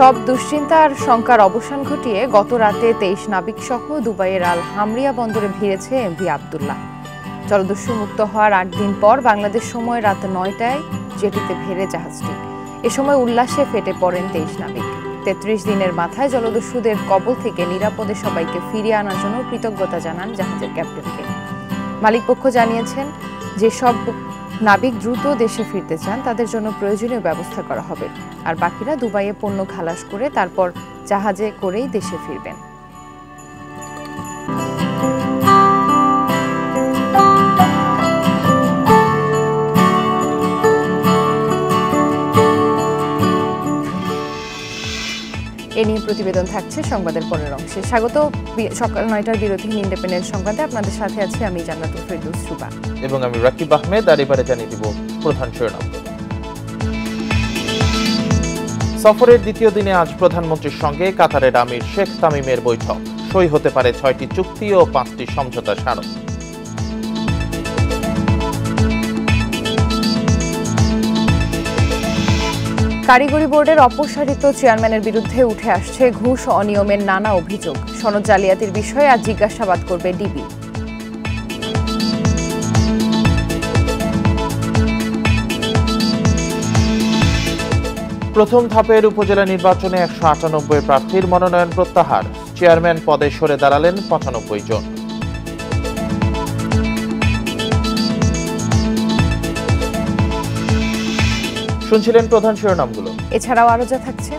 সব দুশ্চিন্তা আর শঙ্কার অবসান ঘটিয়ে গত রাতে 23 নাবিক সহ দুবাইয়ের আল হামরিয়া বন্দরে ভিড়েছে এমভি আবদুল্লাহ। জলদস্যু মুক্ত হওয়ার 8 দিন পর বাংলাদেশ সময় রাত 9টায় জেটিতে ভিড়ে জাহাজটি। এ সময় উল্লাসে ফেটে পড়েন 23 নাবিক। 33 দিনের মাথায় জলদস্যুদের কবল থেকে নিরাপদে সবাইকে ফিরিয়ে আনার জন্য কৃতজ্ঞতা জানান জাহাজের ক্যাপ্টেনকে। মালিকপক্ষ জানিয়েছেন যে সব নাবিক দ্রুত দেশে ফিরতে চান তাদের জন্য প্রয়োজনীয় ব্যবস্থা করা হবে, আর বাকিরা দুবাইয়ে পণ্য খালাস করে তারপর জাহাজে করেই দেশে ফিরবেন। এ নিয়ে প্রতিবেদন থাকছে সংবাদের পরের অংশে। স্বাগত সকাল 9টার বিরোধী ইন্ডিপেন্ডেন্ট সংবাদে। আপনাদের সাথে আছি আমি জান্নাতুল ফেরদৌস সুবা এবং আমি রাকিব আহমেদ। আর এবারে জানিয়ে দিব প্রধান শিরোনাম। সফরের দ্বিতীয় দিনে আজ প্রধানমন্ত্রীর সঙ্গে কাতারের আমির শেখ তামিমের বৈঠক। সই হতে পারে 6টি চুক্তি ও 5টি সমঝোতা স্মারক। কারিগরি বোর্ডের অপসারিত চেয়ারম্যানের বিরুদ্ধে উঠে আসছে ঘুষ অনিয়মের নানা অভিযোগ। সনদ জালিয়াতির বিষয়ে আজ জিজ্ঞাসাবাদ করবে ডিবি। প্রথম ধাপের উপজেলা নির্বাচনে 198 প্রার্থীর মনোনয়ন প্রত্যাহার। চেয়ারম্যান পদে সরে দাঁড়ালেন 95 জন। শুনছিলেন প্রধান শিরোনামগুলো। এছাড়াও আরো যা থাকছে।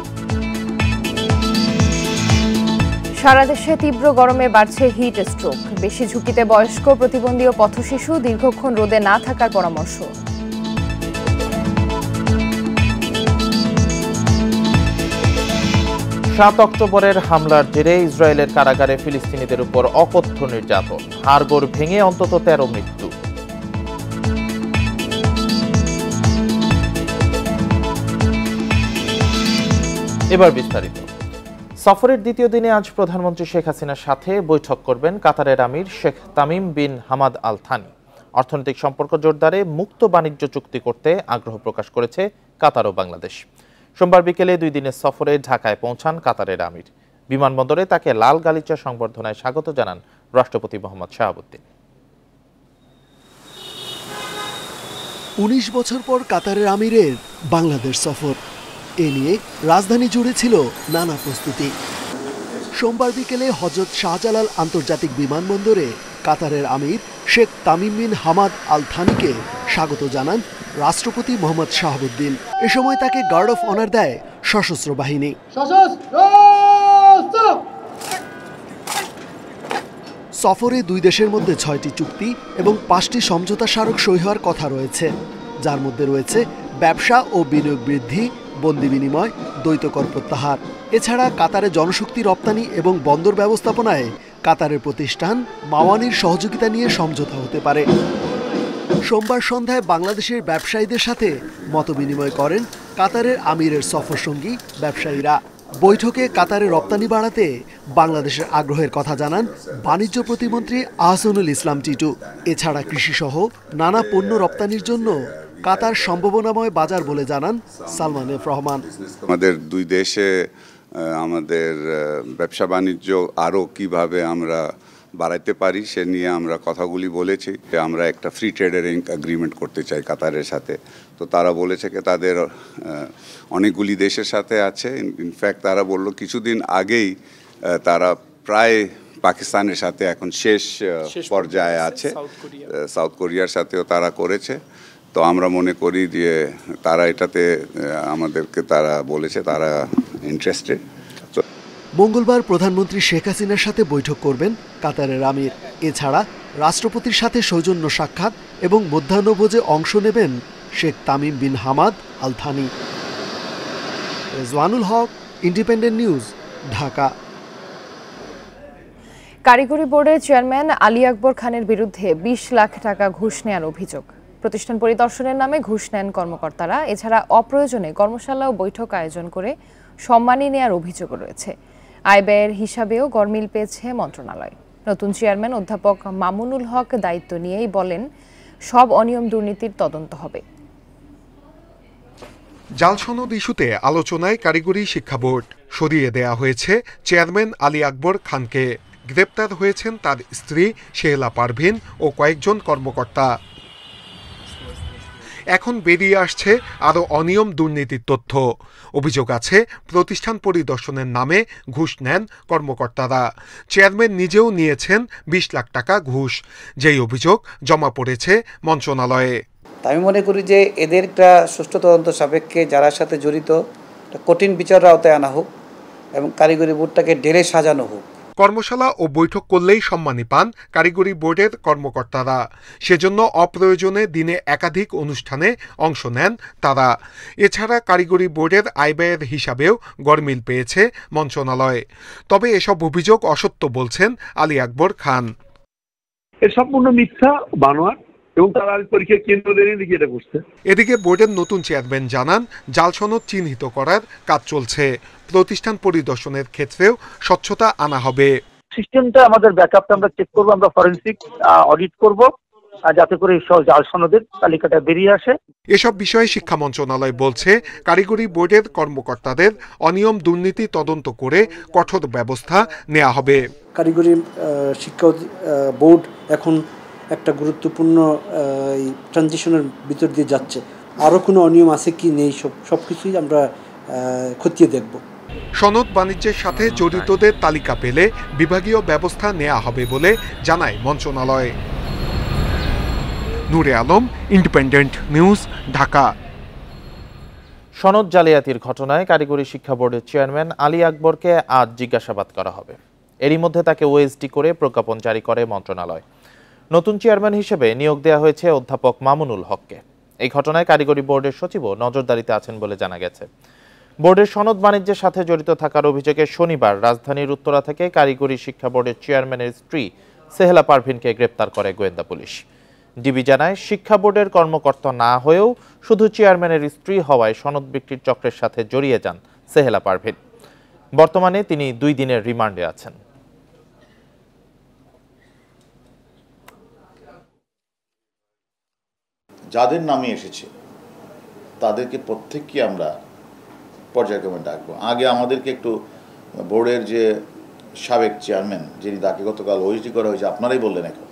সারা দেশে তীব্র গরমে বাড়ছে হিট স্ট্রোক। বেশি ঝুঁকিতে বয়স্ক, প্রতিবন্ধী ও পথশিশু। দীর্ঘক্ষণ রোদে না থাকার পরামর্শ। 7 অক্টোবরের হামলার জেরে ইসরায়েলের কারাগারে ফিলিস্তিনিদের উপর অকথ্য নির্যাতন। হাড়গোড় ভেঙে অন্তত 13 মৃত্যু। এবার বিস্তারিত। সফরের দ্বিতীয় দিনে আজ প্রধানমন্ত্রী শেখ হাসিনার সাথে বৈঠক করবেন কাতারের আমির Sheikh Tamim bin Hamad Al Thani. অর্থনৈতিক সম্পর্ক জোরদারে মুক্ত বাণিজ্য চুক্তি করতে আগ্রহ প্রকাশ করেছে কাতার ও বাংলাদেশ। সোমবার বিকেলে 2 দিনের সফরে ঢাকায় পৌঁছান কাতারের আমির। বিমানবন্দরে তাকে লাল গালিচা সংবর্ধনায় স্বাগত জানান রাষ্ট্রপতি মোহাম্মদ শাহাবুদ্দিন। 19 বছর পর কাতারের আমিরের বাংলাদেশ সফর, এ নিয়ে রাজধানী জুড়ে ছিল নানা প্রস্তুতি। সোমবার বিকেলে হযরত শাহজালাল আন্তর্জাতিক বিমানবন্দরে কাতারের আমির Sheikh Tamim bin Hamad Al থানিকে স্বাগত জানান রাষ্ট্রপতি মোহাম্মদ শাহাবুদ্দিন। এ সময় তাকে গার্ড অফ অনার দেয় সশস্ত্র বাহিনী। সফরে 2 দেশের মধ্যে 6টি চুক্তি এবং 5টি সমঝোতা স্মারক সই হওয়ার কথা রয়েছে, যার মধ্যে রয়েছে ব্যবসা ও বিনিয়োগ বৃদ্ধি, বন্দি বিনিময়, দ্বৈত কর প্রত্যাহার। এছাড়া কাতারে জনশক্তি রপ্তানি এবং বন্দর ব্যবস্থাপনায় কাতারের প্রতিষ্ঠান মাওয়ানির সহযোগিতা নিয়ে সমঝোতা হতে পারে। সোমবার সন্ধ্যায় বাংলাদেশের ব্যবসায়ীদের সাথে মতবিনিময় করেন কাতারের আমিরের সফরসঙ্গী ব্যবসায়ীরা। বৈঠকে কাতারে রপ্তানি বাড়াতে বাংলাদেশের আগ্রহের কথা জানান বাণিজ্য প্রতিমন্ত্রী আহসানুল ইসলাম টিটু। এছাড়া কৃষিসহ নানা পণ্য রপ্তানির জন্য কাতার সম্ভাবনাময় বাজার বলে জানান সালমান এফ রহমান। আমাদের 2 দেশে আমাদের ব্যবসা বাণিজ্য আরও কিভাবে আমরা বাড়াইতে পারি সে নিয়ে আমরা কথাগুলি বলেছি। আমরা একটা ফ্রি ট্রেডের এগ্রিমেন্ট করতে চাই কাতারের সাথে। তো তারা বলেছে কি তাদের অনেকগুলি দেশের সাথে আছে। ইনফ্যাক্ট তারা বলল কিছুদিন আগেই তারা প্রায় পাকিস্তানের সাথে এখন শেষ পর্যায়ে আছে, সাউথ কোরিয়ার সাথেও তারা করেছে। তো আমরা মনে করি যে তারা এটাতে আমাদেরকে তারা বলেছে তারা ইন্টারেস্টেড। মঙ্গলবার প্রধানমন্ত্রী শেখ হাসিনার সাথে বৈঠক করবেন কাতারের আমির। এছাড়া রাষ্ট্রপতির সাথে সৌজন্য সাক্ষাৎ এবং মধ্যাহ্নভোজে অংশ নেবেন Sheikh Tamim bin Hamad Al Thani. Rezwanul Haque, independent news, Dhaka. কারিগরি বোর্ডের চেয়ারম্যান আলী আকবর খানের বিরুদ্ধে 20 লাখ টাকা ঘুষ নেওয়ার অভিযোগ। প্রতিষ্ঠান পরিদর্শনের নামে ঘুষ নেন কর্মকর্তারা। এছাড়া অপ্রয়োজনে কর্মশালা ও বৈঠক আয়োজন করে সম্মানী নেওয়ার অভিযোগ রয়েছে। আয় ব্যয়ের হিসাবেও গরমিল পেয়েছে মন্ত্রণালয়। নতুন চেয়ারম্যান অধ্যাপক মামুনুল হক দায়িত্ব নিয়েই বলেন, সব অনিয়ম দুর্নীতির তদন্ত হবে। জাল সনদ ইস্যুতে আলোচনায় কারিগরি শিক্ষা বোর্ড, সরিয়ে দেয়া হয়েছে চেয়ারম্যান আলী আকবর খানকে। গ্রেপ্তার হয়েছেন তার স্ত্রী শেহলা পারভিন ও কয়েকজন কর্মকর্তা। এখন বেরিয়ে আসছে আরও অনিয়ম দুর্নীতির তথ্য। অভিযোগ আছে প্রতিষ্ঠান পরিদর্শনের নামে ঘুষ নেন কর্মকর্তারা। চেয়ারম্যান নিজেও নিয়েছেন 20 লাখ টাকা ঘুষ, যেই অভিযোগ জমা পড়েছে মন্ত্রণালয়ে। আমি মনে করি যে এদের একটা সুষ্ঠু তদন্ত সাপেক্ষে যারা সাথে জড়িত কঠিন বিচারের আওতায় আনা হোক এবং কারিগরি বোর্ডটাকে ঢেলে সাজানো হোক। কর্মশালা ও বৈঠক করলেই সম্মানী পান কারিগরি বোর্ডের কর্মকর্তারা। সেজন্য অপ্রয়োজনে দিনে একাধিক অনুষ্ঠানে অংশ নেন তারা। এছাড়া কারিগরি বোর্ডের আয় ব্যয়ের হিসাবেও গরমিল পেয়েছে মন্ত্রণালয়। তবে এসব অভিযোগ অসত্য বলছেন আলী আকবর খান। এর সম্পূর্ণ মিথ্যা, বানোয়াট এবং তারা পরীক্ষা কেন্দ্র দিয়ে এটা করছে। এদিকে বোর্ডের নতুন চেয়ারম্যান জানান, জাল সনদ চিহ্নিত করার কাজ চলছে। প্রতিষ্ঠান পরিদর্শনের ক্ষেত্রেও স্বচ্ছতা আনা হবে। সিস্টেমটা আমাদের ব্যাকআপটা আমরা চেক করব, আমরা ফরেনসিক অডিট করব যাতে করে জাল সনদের তালিকাটা বেরিয়ে আসে। এসব বিষয়ে শিক্ষা মন্ত্রণালয় বলছে, কারিগরি বোর্ডের কর্মকর্তাদের অনিয়ম দুর্নীতি তদন্ত করে কঠোর ব্যবস্থা নেওয়া হবে। কারিগরি শিক্ষা বোর্ড এখন একটা গুরুত্বপূর্ণ ট্রানজিশনের ভিতর দিয়ে যাচ্ছে। আরও কোনো অনিয়ম আছে কি নেই সব কিছুই আমরা খতিয়ে দেখব। সনদ বাণিজ্যের সাথে জড়িতদের তালিকা পেলে বিভাগীয় ব্যবস্থা নেওয়া হবে বলে জানায় মন্ত্রণালয়। নূরে আলম, ইন্ডিপেন্ডেন্ট নিউজ, ঢাকা। সনদ জালিয়াতির ঘটনায় কারিগরি শিক্ষা বোর্ডের চেয়ারম্যান আলী আকবরকে আজ জিজ্ঞাসাবাদ করা হবে। এরই মধ্যে তাকে ওএসডি করে প্রজ্ঞাপন জারি করে মন্ত্রণালয়। নতুন চেয়ারম্যান হিসেবে নিয়োগ দেওয়া হয়েছে অধ্যাপক মামুনুল হককে। এই ঘটনায় কারিগরি বোর্ডের সচিবও নজরদারিতে আছেন বলে জানা গেছে। বোর্ডের সনদ বাণিজ্যের সাথে জড়িত থাকার অভিযোগে শনিবার রাজধানীর উত্তরা থেকে কারিগরি শিক্ষা বোর্ডের চেয়ারম্যানের স্ত্রী সেহলা পারভিনকে গ্রেপ্তার করে গোয়েন্দা পুলিশ। ডিবি জানায়, শিক্ষা বোর্ডের কর্মকর্তা না হয়েও শুধু চেয়ারম্যানের স্ত্রী হওয়ায় সনদ বিক্রির চক্রের সাথে জড়িয়ে যান সেহলা পারভিন। বর্তমানে তিনি 2 দিনের রিমান্ডে আছেন। যাদের নামে এসেছে তাদেরকে প্রত্যেককে আমরা পর্যায়ক্রমে ডাকবো। আগে আমাদেরকে একটু বোর্ডের যে সাবেক চেয়ারম্যান, যিনি তাকে গতকাল ওএসডি করা হয়েছে, আপনারাই বললেন, এখন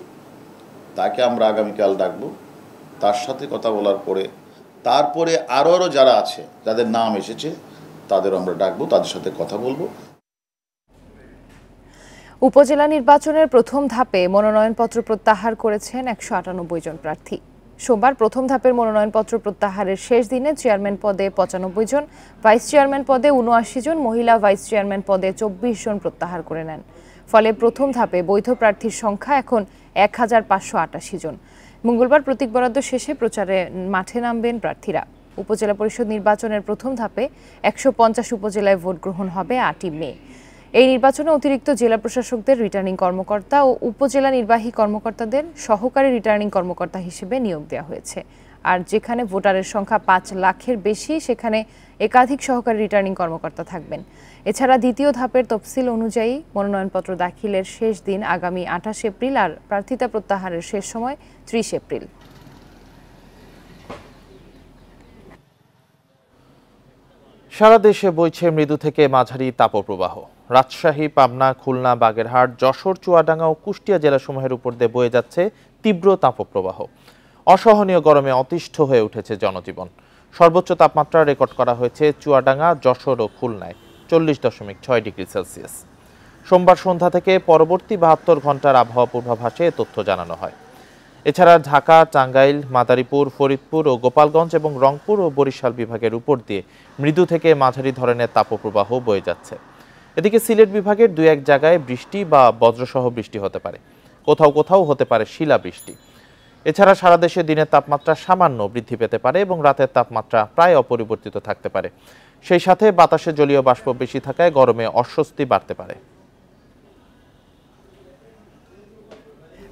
তাকে আমরা আগামীকাল ডাকবো। তার সাথে কথা বলার পরে তারপরে আরও যারা আছে, যাদের নাম এসেছে, তাদের আমরা ডাকবো, তাদের সাথে কথা বলবো। উপজেলা নির্বাচনের প্রথম ধাপে মনোনয়নপত্র প্রত্যাহার করেছেন 198 জন প্রার্থী। সোমবার প্রথম ধাপের মনোনয়নপত্র প্রত্যাহারের শেষ দিনে চেয়ারম্যান পদে 95 জন, ভাইস চেয়ারম্যান পদে 79 জন, মহিলা ভাইস চেয়ারম্যান পদে 24 জন প্রত্যাহার করে নেন। ফলে প্রথম ধাপে বৈধ প্রার্থীর সংখ্যা এখন 1588 জন। মঙ্গলবার প্রতীক বরাদ্দ শেষে প্রচারে মাঠে নামবেন প্রার্থীরা। উপজেলা পরিষদ নির্বাচনের প্রথম ধাপে 150 উপজেলায় ভোট গ্রহণ হবে 8ই মে। এই নির্বাচনে অতিরিক্ত জেলা প্রশাসকদের রিটার্নিং কর্মকর্তা ও উপজেলা নির্বাহী কর্মকর্তাদের সহকারী রিটার্নিং কর্মকর্তা হিসেবে নিয়োগ দেওয়া হয়েছে। আর যেখানে ভোটারের সংখ্যা 5 লাখের বেশি, সেখানে একাধিক সহকারী রিটার্নিং কর্মকর্তা থাকবেন। এছাড়া দ্বিতীয় ধাপের তফসিল অনুযায়ী মনোনয়নপত্র দাখিলের শেষ দিন আগামী 28 এপ্রিল আর প্রার্থিতা প্রত্যাহারের শেষ সময় 30 এপ্রিল। সারা দেশে বইছে মৃদু থেকে মাঝারি তাপপ্রবাহ। রাজশাহী, পাবনা, খুলনা, বাগেরহাট, যশোর, চুয়াডাঙ্গা ও কুষ্টিয়া জেলাসমূহের উপর দিয়ে বয়ে যাচ্ছে তীব্র তাপপ্রবাহ। অসহনীয় গরমে অতিষ্ঠ হয়ে উঠেছে জনজীবন। সর্বোচ্চ তাপমাত্রা রেকর্ড করা হয়েছে চুয়াডাঙ্গা, যশোর ও খুলনায় 40.6 ডিগ্রি সেলসিয়াস। সোমবার সন্ধ্যা থেকে পরবর্তী 72 ঘন্টার আবহাওয়া পূর্বাভাসে তথ্য জানানো হয়। এছাড়া ঢাকা, টাঙ্গাইল, মাদারীপুর, ফরিদপুর ও গোপালগঞ্জ এবং রংপুর ও বরিশাল বিভাগের উপর দিয়ে মৃদু থেকে মাঝারি ধরনের তাপপ্রবাহ বয়ে যাচ্ছে। এদিকে সিলেট বিভাগের 2-1 জায়গায় বৃষ্টি বা বজ্রসহ বৃষ্টি হতে পারে, কোথাও কোথাও হতে পারে শিলাবৃষ্টি। এছাড়া সারা দেশে দিনের তাপমাত্রা সামান্য বৃদ্ধি পেতে পারে এবং রাতের তাপমাত্রা প্রায় অপরিবর্তিত থাকতে পারে। সেই সাথে বাতাসে জলীয় বাষ্প বেশি থাকায় গরমে অস্বস্তি বাড়তে পারে।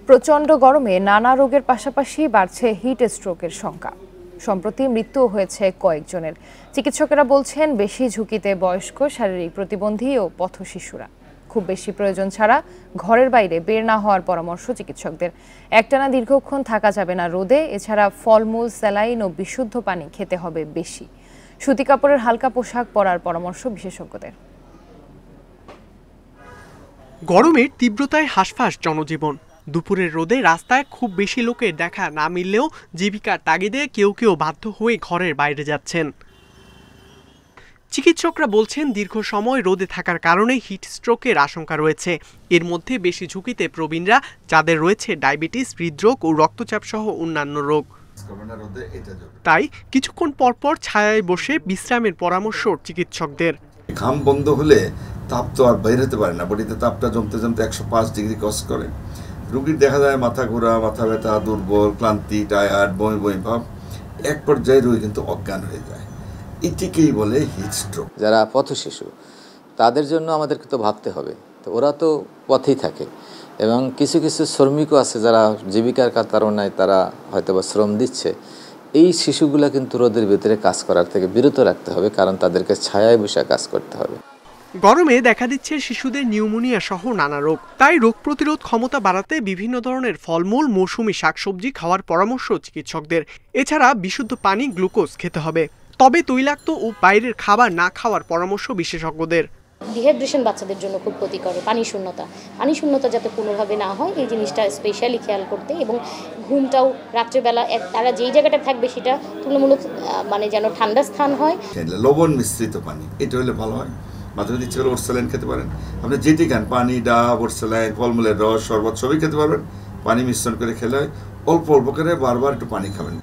প্রচণ্ড গরমে নানা রোগের পাশাপাশি বাড়ছে হিট স্ট্রোকের সংখ্যা। সম্প্রতি মৃত্যু হয়েছে কয়েকজনের। চিকিৎসকেরা বলছেন, বেশি ঝুঁকিতে বয়স্ক, শারীরিক প্রতিবন্ধী ও পথ শিশুরা। খুব বেশি প্রয়োজন ছাড়া ঘরের বাইরে বের না হওয়ার পরামর্শ চিকিৎসকদের। একটানা দীর্ঘক্ষণ থাকা যাবে না রোদে। এছাড়া ফলমূল, স্যালাইন ও বিশুদ্ধ পানি খেতে হবে বেশি। সুতি কাপড়ের হালকা পোশাক পরার পরামর্শ বিশেষজ্ঞদের। গরমের তীব্রতায় হাঁসফাঁস জনজীবন। দুপুরের রোদে রাস্তায় খুব বেশি লোকের দেখা না মিললেও জীবিকার তাগিদে কেউ কেউ বাধ্য হয়ে ঘরের বাইরে যাচ্ছেন। চিকিৎসকরা বলছেন দীর্ঘ সময় রোদে থাকার কারণে হিট স্ট্রোকের আশঙ্কা রয়েছে। এর মধ্যে বেশি ঝুঁকিতে প্রবীণরা, যাদের রয়েছে ডায়াবেটিস, হৃদরোগ ও রক্তচাপ সহ অন্যান্য রোগ। তাই কিছুক্ষণ পরপর ছায়ায় বসে বিশ্রামের পরামর্শ চিকিৎসকদের। ঘাম বন্ধ হলে তাপ তো আর বাইরে হতে পারে না, বডিতে তাপটা জমতে জমতে 105 ডিগ্রি ক্রস করে। রোগীর দেখা যায় মাথা ঘোরা, মাথা ব্যথা, দুর্বল, ক্লান্তি, টায়ার্ড, বমি বমি ভাব, এক পর্যায়ে রোগী কিন্তু অজ্ঞান হয়ে যায়। এটিকেই বলে হিট স্ট্রোক। যারা পথ শিশু তাদের জন্য আমাদেরকে তো ভাবতে হবে, তো ওরা তো পথেই থাকে এবং কিছু কিছু শ্রমিকও আছে যারা জীবিকার কারণে তারা হয়তো বা শ্রম দিচ্ছে। এই শিশুগুলা কিন্তু রোদের ভিতরে কাজ করার থেকে বিরত রাখতে হবে, কারণ তাদেরকে ছায়ায় বসে কাজ করতে হবে। গরমে দেখা দিচ্ছে শিশুদের নিউমোনিয়া সহ নানা রোগ, তাই রোগ প্রতিরোধ ক্ষমতা বাড়াতে বিভিন্ন ধরনের ফলমূল, মৌসুমী শাকসবজি খাওয়ার পরামর্শ চিকিৎসকদের। এছাড়া বিশুদ্ধ পানি, গ্লুকোজ খেতে হবে। তবে তৈলাক্ত ও বাইরের খাবার না খাওয়ার পরামর্শ বিশেষজ্ঞদের। ডিহাইড্রেশন বাচ্চাদের জন্য খুব ক্ষতিকর। পানি শূন্যতা যাতে কোনোভাবে না হয় এই জিনিসটা স্পেশালি খেয়াল করতে, এবং ঘুমটাও রাত্রেবেলা তারা যেই জায়গাটা থাকবে সেটা তুলনামূলক যেন ঠান্ডা স্থান হয়। লবণ মিশ্রিত পানি এটা হলে ভালো হয়। মাঝে মাঝে ইচ্ছে হলে ওরসালাইন খেতে পারেন। আপনি যেটি খান, পানি, ডাব, ওরসালাইন, ফলমূলের রস, শরবত সবই খেতে পারবেন। পানি মিশ্রণ করে খেলে অল্প অল্প করে বারবার একটু পানি খাবেন।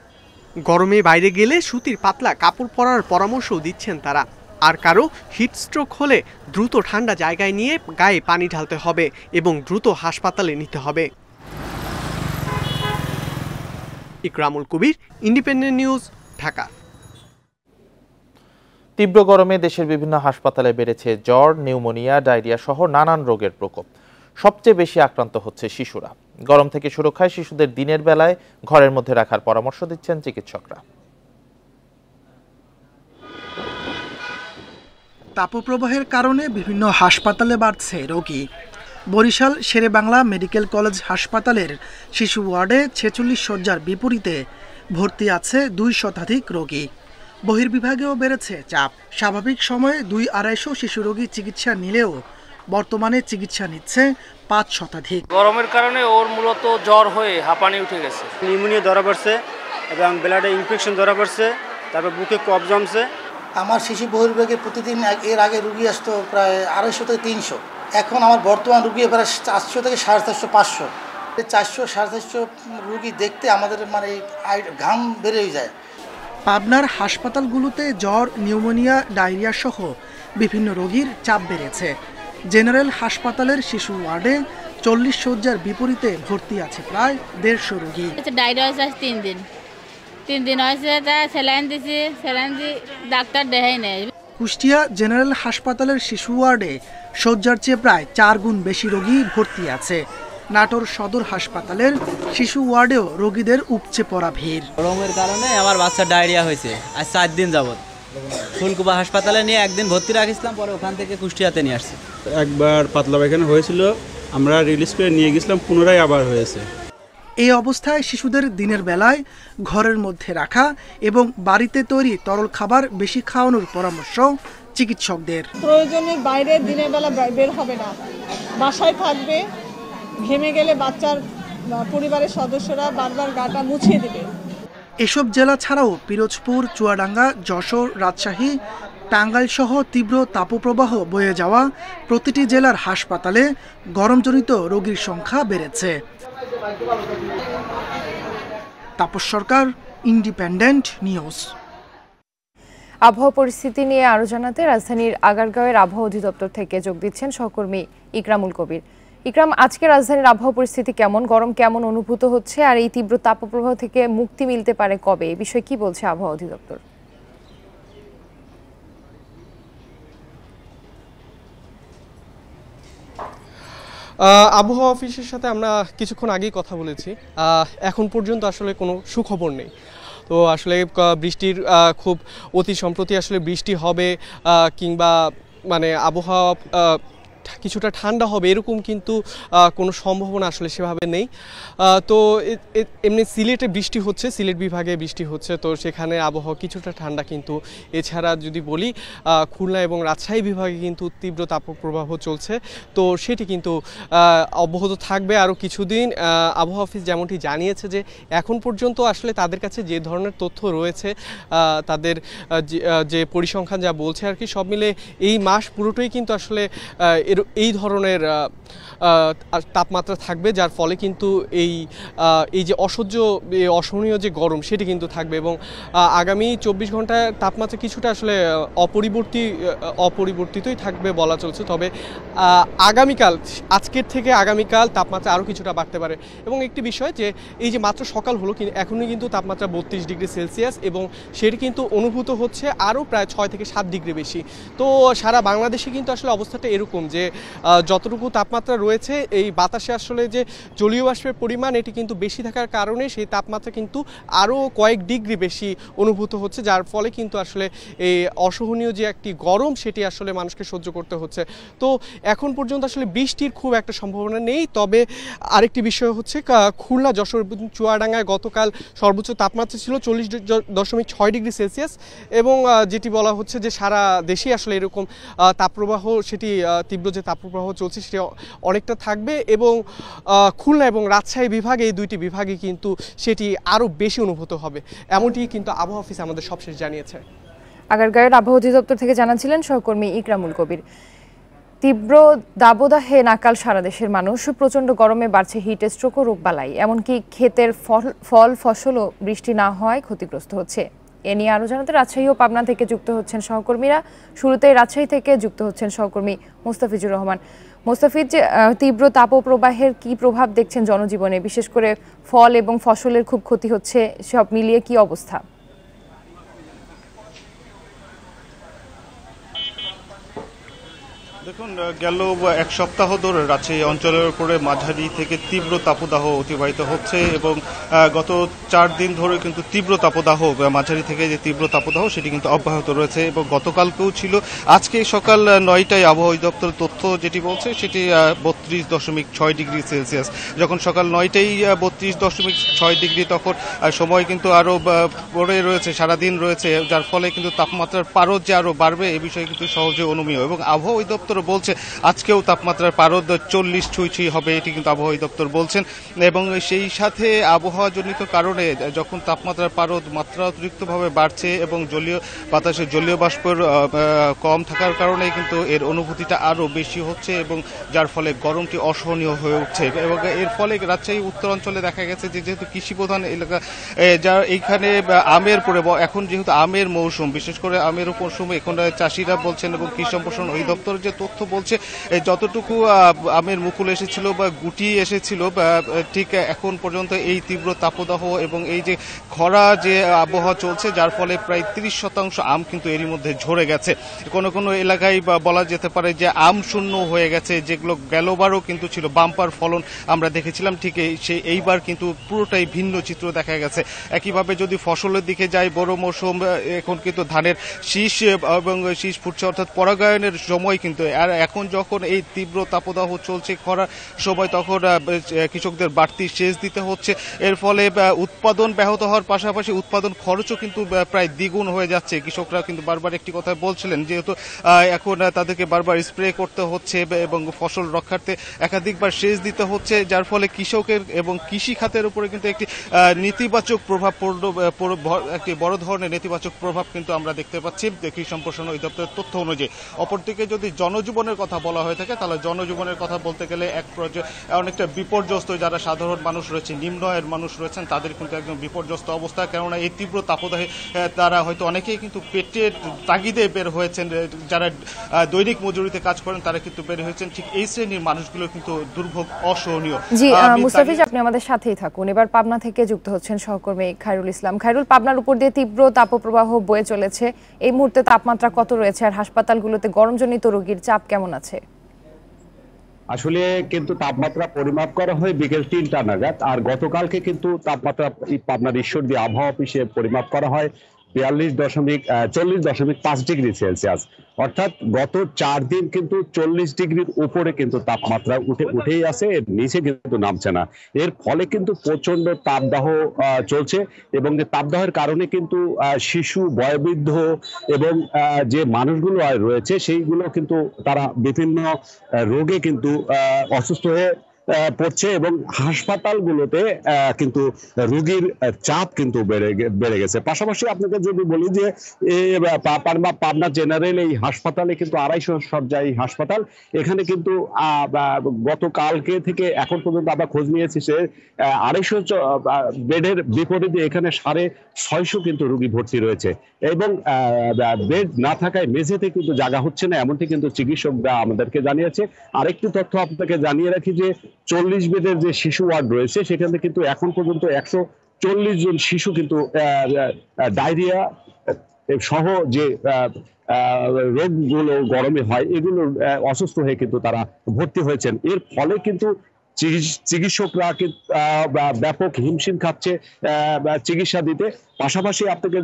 গরমে বাইরে গেলে সুতির পাতলা কাপড় পরার পরামর্শও দিচ্ছেন তারা। আর কারো হিট স্ট্রোক হলে দ্রুত ঠান্ডা জায়গায় নিয়ে গায়ে পানি ঢালতে হবে এবং দ্রুত হাসপাতালে নিতে হবে। ইকরামুল কবির, ইন্ডিপেন্ডেন্ট নিউজ, ঢাকা। তীব্র গরমে দেশের বিভিন্ন হাসপাতালে বেড়েছে জ্বর, নিউমোনিয়া, ডায়রিয়া সহ নানান রোগের প্রকোপ। সবচেয়ে বেশি আক্রান্ত হচ্ছে শিশুরা। গরম থেকে সুরক্ষায় শিশুদের দিনের বেলায় ঘরের মধ্যে রাখার পরামর্শ দিচ্ছেন চিকিৎসকরা। তাপপ্রবাহের কারণে বিভিন্ন হাসপাতালে বাড়ছে রোগী। বরিশাল শেরেবাংলা মেডিকেল কলেজ হাসপাতালের শিশু ওয়ার্ডে 46 শয্যার বিপরীতে ভর্তি আছে 2 শতাধিক রোগী। বহির্বিভাগেও বেড়েছে চাপ। স্বাভাবিক সময়ে 200-250 শিশু রোগী চিকিৎসা নিলেও বর্তমানে চিকিৎসা নিচ্ছে 5 শতাধিক। গরমের কারণে ওর মূলত জ্বর হয়ে হাঁপানি উঠে গেছে, নিউমোনিয়া ধরা পড়ছে এবং ব্লাডে ইনফেকশন ধরা পড়ছে, তারপর বুকে কফ জমছে। আমার শিশু বহির্বিভাগে প্রতিদিন এর আগে রুগী আসতো প্রায় 250 থেকে 300, এখন আমার বর্তমান রুগী প্রায় 400 থেকে 450, 500, 400-450 রুগী দেখতে আমাদের ঘাম বেড়ে যায়। পাবনার হাসপাতালগুলোতে জ্বর, নিউমোনিয়া, ডায়রিয়া সহ বিভিন্ন রোগীর চাপ বেড়েছে। জেনারেল হাসপাতালের শিশু ওয়ার্ডে 40 শয্যার বিপরীতে ভর্তি আছে প্রায় 150 রোগী। ডায়রিয়া হয়েছে 3 দিন হয়েছে, স্যালাইন দিয়েছি, স্যালাইন দিয়ে ডাক্তার দেখাই নেই। কুষ্টিয়া জেনারেল হাসপাতালের শিশু ওয়ার্ডে শয্যার চেয়ে প্রায় 4 গুণ বেশি রোগী ভর্তি আছে। নাটোর সদর হাসপাতালের শিশু ওয়ার্ডেও রোগীদের উপচে পড়া ভিড়। গরমের কারণে আমার বাচ্চার ডায়রিয়া হয়েছে, আজ 4 দিন যাবত ফুলকুবা হাসপাতালে নিয়ে একদিন ভর্তি রাখিছিলাম, পরে ওখান থেকে কুষ্টিয়াতে নিয়ে আসছি। একবার পাতলা পায়খানা হয়েছিল, আমরা রিলিজ করে নিয়ে গেছিলাম, পুনরায় আবার হয়েছে। এই অবস্থায় শিশুদের দিনের বেলায় ঘরের মধ্যে রাখা এবং বাড়িতে তৈরি তরল খাবার বেশি খাওয়ানোর পরামর্শ চিকিৎসকদের। প্রয়োজনে বাইরে দিনের বেলা বের হবে না, বাসায় থাকবে। ঘেমে গেলে বাচ্চার পরিবারের সদস্যরা বারবার গাটা মুছিয়ে দেবে। এসব জেলা ছাড়াও পিরোজপুর, চুয়াডাঙ্গা, যশোর, রাজশাহী, টাঙ্গাইল সহ তীব্র তাপপ্রবাহ বয়ে যাওয়া প্রতিটি জেলার হাসপাতালে গরমজনিত রোগীর সংখ্যা বেড়েছে। তাপস সরকার, ইন্ডিপেন্ডেন্ট নিউজ। আবহাওয়া পরিস্থিতি নিয়ে আরো জানাতে রাজধানীর আগারগাঁওয়ের আবহাওয়া অধিদপ্তর থেকে যোগ দিচ্ছেন সহকর্মী ইকরামুল কবির। ইকরাম, আজকে রাজধানীর আবহাওয়া পরিস্থিতি কেমন, গরম কেমন অনুভূত হচ্ছে, আর এই তীব্র তাপপ্রবাহ থেকে মুক্তি মিলতে পারে কবে, এই বিষয়ে কি বলছে আবহাওয়া অধিদপ্তর? আবহাওয়া অফিসের সাথে আমরা কিছুক্ষণ আগেই কথা বলেছি। এখন পর্যন্ত আসলে কোনো সুখবর নেই। তো আসলে বৃষ্টির খুব অতি সম্প্রতি আসলে বৃষ্টি হবে কিংবা আবহাওয়া কিছুটা ঠান্ডা হবে এরকম কিন্তু কোনো সম্ভাবনা আসলে সেভাবে নেই। তো এমনি সিলেটে বৃষ্টি হচ্ছে, সিলেট বিভাগে বৃষ্টি হচ্ছে, তো সেখানে আবহাওয়া কিছুটা ঠান্ডা, কিন্তু এছাড়া যদি বলি খুলনা এবং রাজশাহী বিভাগে কিন্তু তীব্র তাপপ্রবাহ চলছে, তো সেটি কিন্তু অব্যাহত থাকবে আরও কিছুদিন। আবহাওয়া অফিস যেমনটি জানিয়েছে যে এখন পর্যন্ত আসলে তাদের কাছে যে ধরনের তথ্য রয়েছে, তাদের যে পরিসংখ্যান যা বলছে আর কি, সব মিলে এই মাস পুরোটাই কিন্তু আসলে এই ধরনের তাপমাত্রা থাকবে, যার ফলে কিন্তু এই যে অসহনীয় যে গরম সেটি কিন্তু থাকবে। এবং আগামী 24 ঘন্টার তাপমাত্রা কিছুটা আসলে অপরিবর্তিতই থাকবে বলা চলছে। তবে আগামীকাল, আজকের থেকে আগামীকাল তাপমাত্রা আরও কিছুটা বাড়তে পারে। এবং একটি বিষয় যে এই যে মাত্র সকাল হলো, এখনই কিন্তু তাপমাত্রা 32 ডিগ্রি সেলসিয়াস, এবং সেটি কিন্তু অনুভূত হচ্ছে আরও প্রায় 6 থেকে 7 ডিগ্রি বেশি। তো সারা বাংলাদেশে কিন্তু আসলে অবস্থাটা এরকম যে যতটুকু তাপমাত্রা রয়েছে, এই বাতাসে আসলে যে জলীয় বাষ্পের পরিমাণ এটি কিন্তু বেশি থাকার কারণে সেই তাপমাত্রা কিন্তু আরও কয়েক ডিগ্রি বেশি অনুভূত হচ্ছে, যার ফলে কিন্তু আসলে এই অসহনীয় যে একটি গরম সেটি আসলে মানুষকে সহ্য করতে হচ্ছে। তো এখন পর্যন্ত আসলে বৃষ্টির খুব একটা সম্ভাবনা নেই। তবে আরেকটি বিষয় হচ্ছে খুলনা, যশোর, চুয়াডাঙ্গায় গতকাল সর্বোচ্চ তাপমাত্রা ছিল 40.6 ডিগ্রি সেলসিয়াস, এবং যেটি বলা হচ্ছে যে সারা দেশেই আসলে এরকম তাপপ্রবাহ, সেটি তীব্র যে তাপপ্রবাহ চলছে সেটি অনেকটা থাকবে। এবং খুলনা এবং রাজশাহী বিভাগে, এই দুইটি বিভাগে কিন্তু সেটি আরও বেশি অনুভূত হবে, এমনটি কিন্তু আবহাওয়া অফিস আমাদের সবশেষ জানিয়েছে। আগারগাঁওয়ের আবহাওয়া অধিদপ্তর থেকে জানাচ্ছিলেন সহকর্মী ইকরামুল কবির। তীব্র দাবদাহে নাকাল সারা দেশের মানুষ, প্রচণ্ড গরমে বাড়ছে হিট স্ট্রোক ও রোগবালাই, এমনকি ক্ষেতের ফল ফসলও বৃষ্টি না হওয়ায় ক্ষতিগ্রস্ত হচ্ছে। এ নিয়ে আরও জানাতে রাজশাহী ও পাবনা থেকে যুক্ত হচ্ছেন সহকর্মীরা। শুরুতেই রাজশাহী থেকে যুক্ত হচ্ছেন সহকর্মী মোস্তাফিজুর রহমান। মোস্তাফিজ, তীব্র তাপপ্রবাহের কি প্রভাব দেখছেন জনজীবনে? বিশেষ করে ফল এবং ফসলের খুব ক্ষতি হচ্ছে, সব মিলিয়ে কি অবস্থা? দেখুন, গেল এক সপ্তাহ ধরে রাজশাহী অঞ্চলের উপরে মাঝারি থেকে তীব্র তাপদাহ অতিবাহিত হচ্ছে, এবং গত 4 দিন ধরে কিন্তু তীব্র তাপদাহ, মাঝারি থেকে যে তীব্র তাপদাহ সেটি কিন্তু অব্যাহত রয়েছে, এবং গতকালকেও ছিল। আজকে সকাল 9টায় আবহাওয়া অধিদপ্তর তথ্য যেটি বলছে সেটি 32.6 ডিগ্রি সেলসিয়াস। যখন সকাল 9টায় 32.6 ডিগ্রি, তখন সময় কিন্তু আরও পরে রয়েছে, সারাদিন রয়েছে, যার ফলে কিন্তু তাপমাত্রার পারদ যে আরও বাড়বে এ বিষয়ে কিন্তু সহজে অনুমেয়। এবং আবহাওয়া অধিদপ্তর বলছে আজকেও তাপমাত্রার পারদ 40 ছুঁই হবে, এটি কিন্তু আবহাওয়া অধিদপ্তর বলছেন। এবং সেই সাথে আবহাওয়াজনিত কারণে যখন তাপমাত্রার পারদ মাত্রা অতিরিক্তভাবে বাড়ছে এবং বাতাসে জলীয় বাষ্পের কম থাকার কারণে কিন্তু এর অনুভূতিটা আরও বেশি হচ্ছে, এবং যার ফলে গরমটি অসহনীয় হয়ে উঠছে। এবং এর ফলে রাজশাহী উত্তরাঞ্চলে দেখা গেছে যে যেহেতু কৃষিপ্রধান এলাকা, যা এইখানে আমের পরে, এখন যেহেতু আমের মৌসুম, বিশেষ করে আমের মৌসুমে এখন চাষিরা বলছেন, এবং কৃষি সম্প্রসারণ অধিদপ্তর যে তথ্য বলছে, যতটুকু আমের মুকুল এসেছিল বা গুটি এসেছিল, ঠিক এখন পর্যন্ত এই তীব্র তাপদাহ এবং এই যে খরা যে আবহাওয়া চলছে, যার ফলে প্রায় 30% আম কিন্তু এরই মধ্যে ঝরে গেছে। কোনো কোনো এলাকায় বলা যেতে পারে যে আম শূন্য হয়ে গেছে, যেগুলো গেলবারও কিন্তু ছিল বাম্পার ফলন আমরা দেখেছিলাম, ঠিক এইবার কিন্তু পুরোটাই ভিন্ন চিত্র দেখা গেছে। একইভাবে যদি ফসলের দিকে যাই, বড় মৌসুম, এখন কিন্তু ধানের শীষ এবং শীষ ফুটছে, অর্থাৎ পরাগায়নের সময় কিন্তু। আর এখন যখন এই তীব্র তাপদাহ চলছে, খরার সময়, তখন কৃষকদের বাড়তি সেচ দিতে হচ্ছে। এর ফলে উৎপাদন ব্যাহত হওয়ার পাশাপাশি উৎপাদন খরচও কিন্তু প্রায় দ্বিগুণ হয়ে যাচ্ছে। কৃষকরা কিন্তু বারবার একটি কথা বলছিলেন, যেহেতু এখন তাদেরকে বারবার স্প্রে করতে হচ্ছে এবং ফসল রক্ষার্থে একাধিকবার সেচ দিতে হচ্ছে, যার ফলে কৃষকের এবং কৃষি খাতের উপরে কিন্তু একটি নেতিবাচক প্রভাব পড়লো, একটি বড় ধরনের নেতিবাচক প্রভাব কিন্তু আমরা দেখতে পাচ্ছি কৃষি সম্প্রসারণ অধিদপ্তরের তথ্য অনুযায়ী। অপরদিকে যদি জনজীবনের কথা বলা হয়ে থাকে, তাহলে জনজীবনের কথা বলতে গেলে এক পর্যায়ে অনেকটা বিপর্যস্ত। যারা সাধারণ মানুষ রয়েছে, নিম্ন আয়ের মানুষ রয়েছেন, তাদের কিন্তু একদম বিপর্যস্ত অবস্থা। কেননা এই তীব্র তাপদাহে তারা হয়তো অনেকেই কিন্তু পেটের তাগিদে বের হয়েছেন, যারা দৈনিক মজুরিতে কাজ করেন তারা কিন্তু বের হয়েছেন। ঠিক এই শ্রেণীর মানুষগুলো কিন্তু দুর্ভোগ অসহনীয়। জি মুস্তাফিজ, আপনি আমাদের সাথেই থাকুন। এবার পাবনা থেকে যুক্ত হচ্ছেন সহকর্মী খায়রুল ইসলাম। খায়রুল, পাবনার উপর দিয়ে তীব্র তাপপ্রবাহ বয়ে চলেছে, এই মুহূর্তে তাপমাত্রা কত রয়েছে, আর হাসপাতালগুলোতে গরমজনিত রোগীর চাপ কেমন আছে? আসলে কিন্তু তাপমাত্রা পরিমাপ করা হয় বিকেল 3টা নাগাদ, আর গতকালকে কিন্তু তাপমাত্রা পাবনার ঈশ্বরদী আবহাওয়া অফিসে পরিমাপ করা হয় 40.5 ডিগ্রি সেলসিয়াস। অর্থাৎ গত 4 দিন কিন্তু 40 ডিগ্রির উপরে কিন্তু তাপমাত্রা উঠেই আছে, এর নিচে কিন্তু নামছে না। এর ফলে কিন্তু প্রচন্ড তাপদাহ চলছে এবং যে তাপদাহের কারণে কিন্তু শিশু, বয়োবৃদ্ধ এবং যে মানুষগুলো রয়েছে সেইগুলো কিন্তু তারা বিভিন্ন রোগে কিন্তু অসুস্থ হয়ে পড়ছে এবং হাসপাতালগুলোতে কিন্তু রোগীর চাপ কিন্তু বেড়ে গেছে। পাশাপাশি আপনাকে যদি বলি যে পাবনা জেনারেল এই হাসপাতালে কিন্তু 250 শয্যার হাসপাতাল, এখানে কিন্তু গতকালকে থেকে এখন পর্যন্ত আমরা খোঁজ নিয়েছি সে 250 বেডের বিপরীতে এখানে 650 কিন্তু রোগী ভর্তি রয়েছে এবং বেড না থাকায় মেঝেতে কিন্তু জায়গা হচ্ছে না, এমনটি কিন্তু চিকিৎসকরা আমাদেরকে জানিয়েছে। আরেকটি তথ্য আপনাকে জানিয়ে রাখি যে 40 বেডের যে শিশু ওয়ার্ড রয়েছে সেখানে কিন্তু এখন পর্যন্ত 140 জন শিশু কিন্তু ডায়রিয়া সহ যে রোগগুলো গরমে হয় এগুলো অসুস্থ হয়ে কিন্তু তারা ভর্তি হয়েছেন। এর ফলে কিন্তু চিকিৎসকরা ব্যাপক হিমশিম খাচ্ছে চিকিৎসা দিতে। পাশাপাশি আপনাকে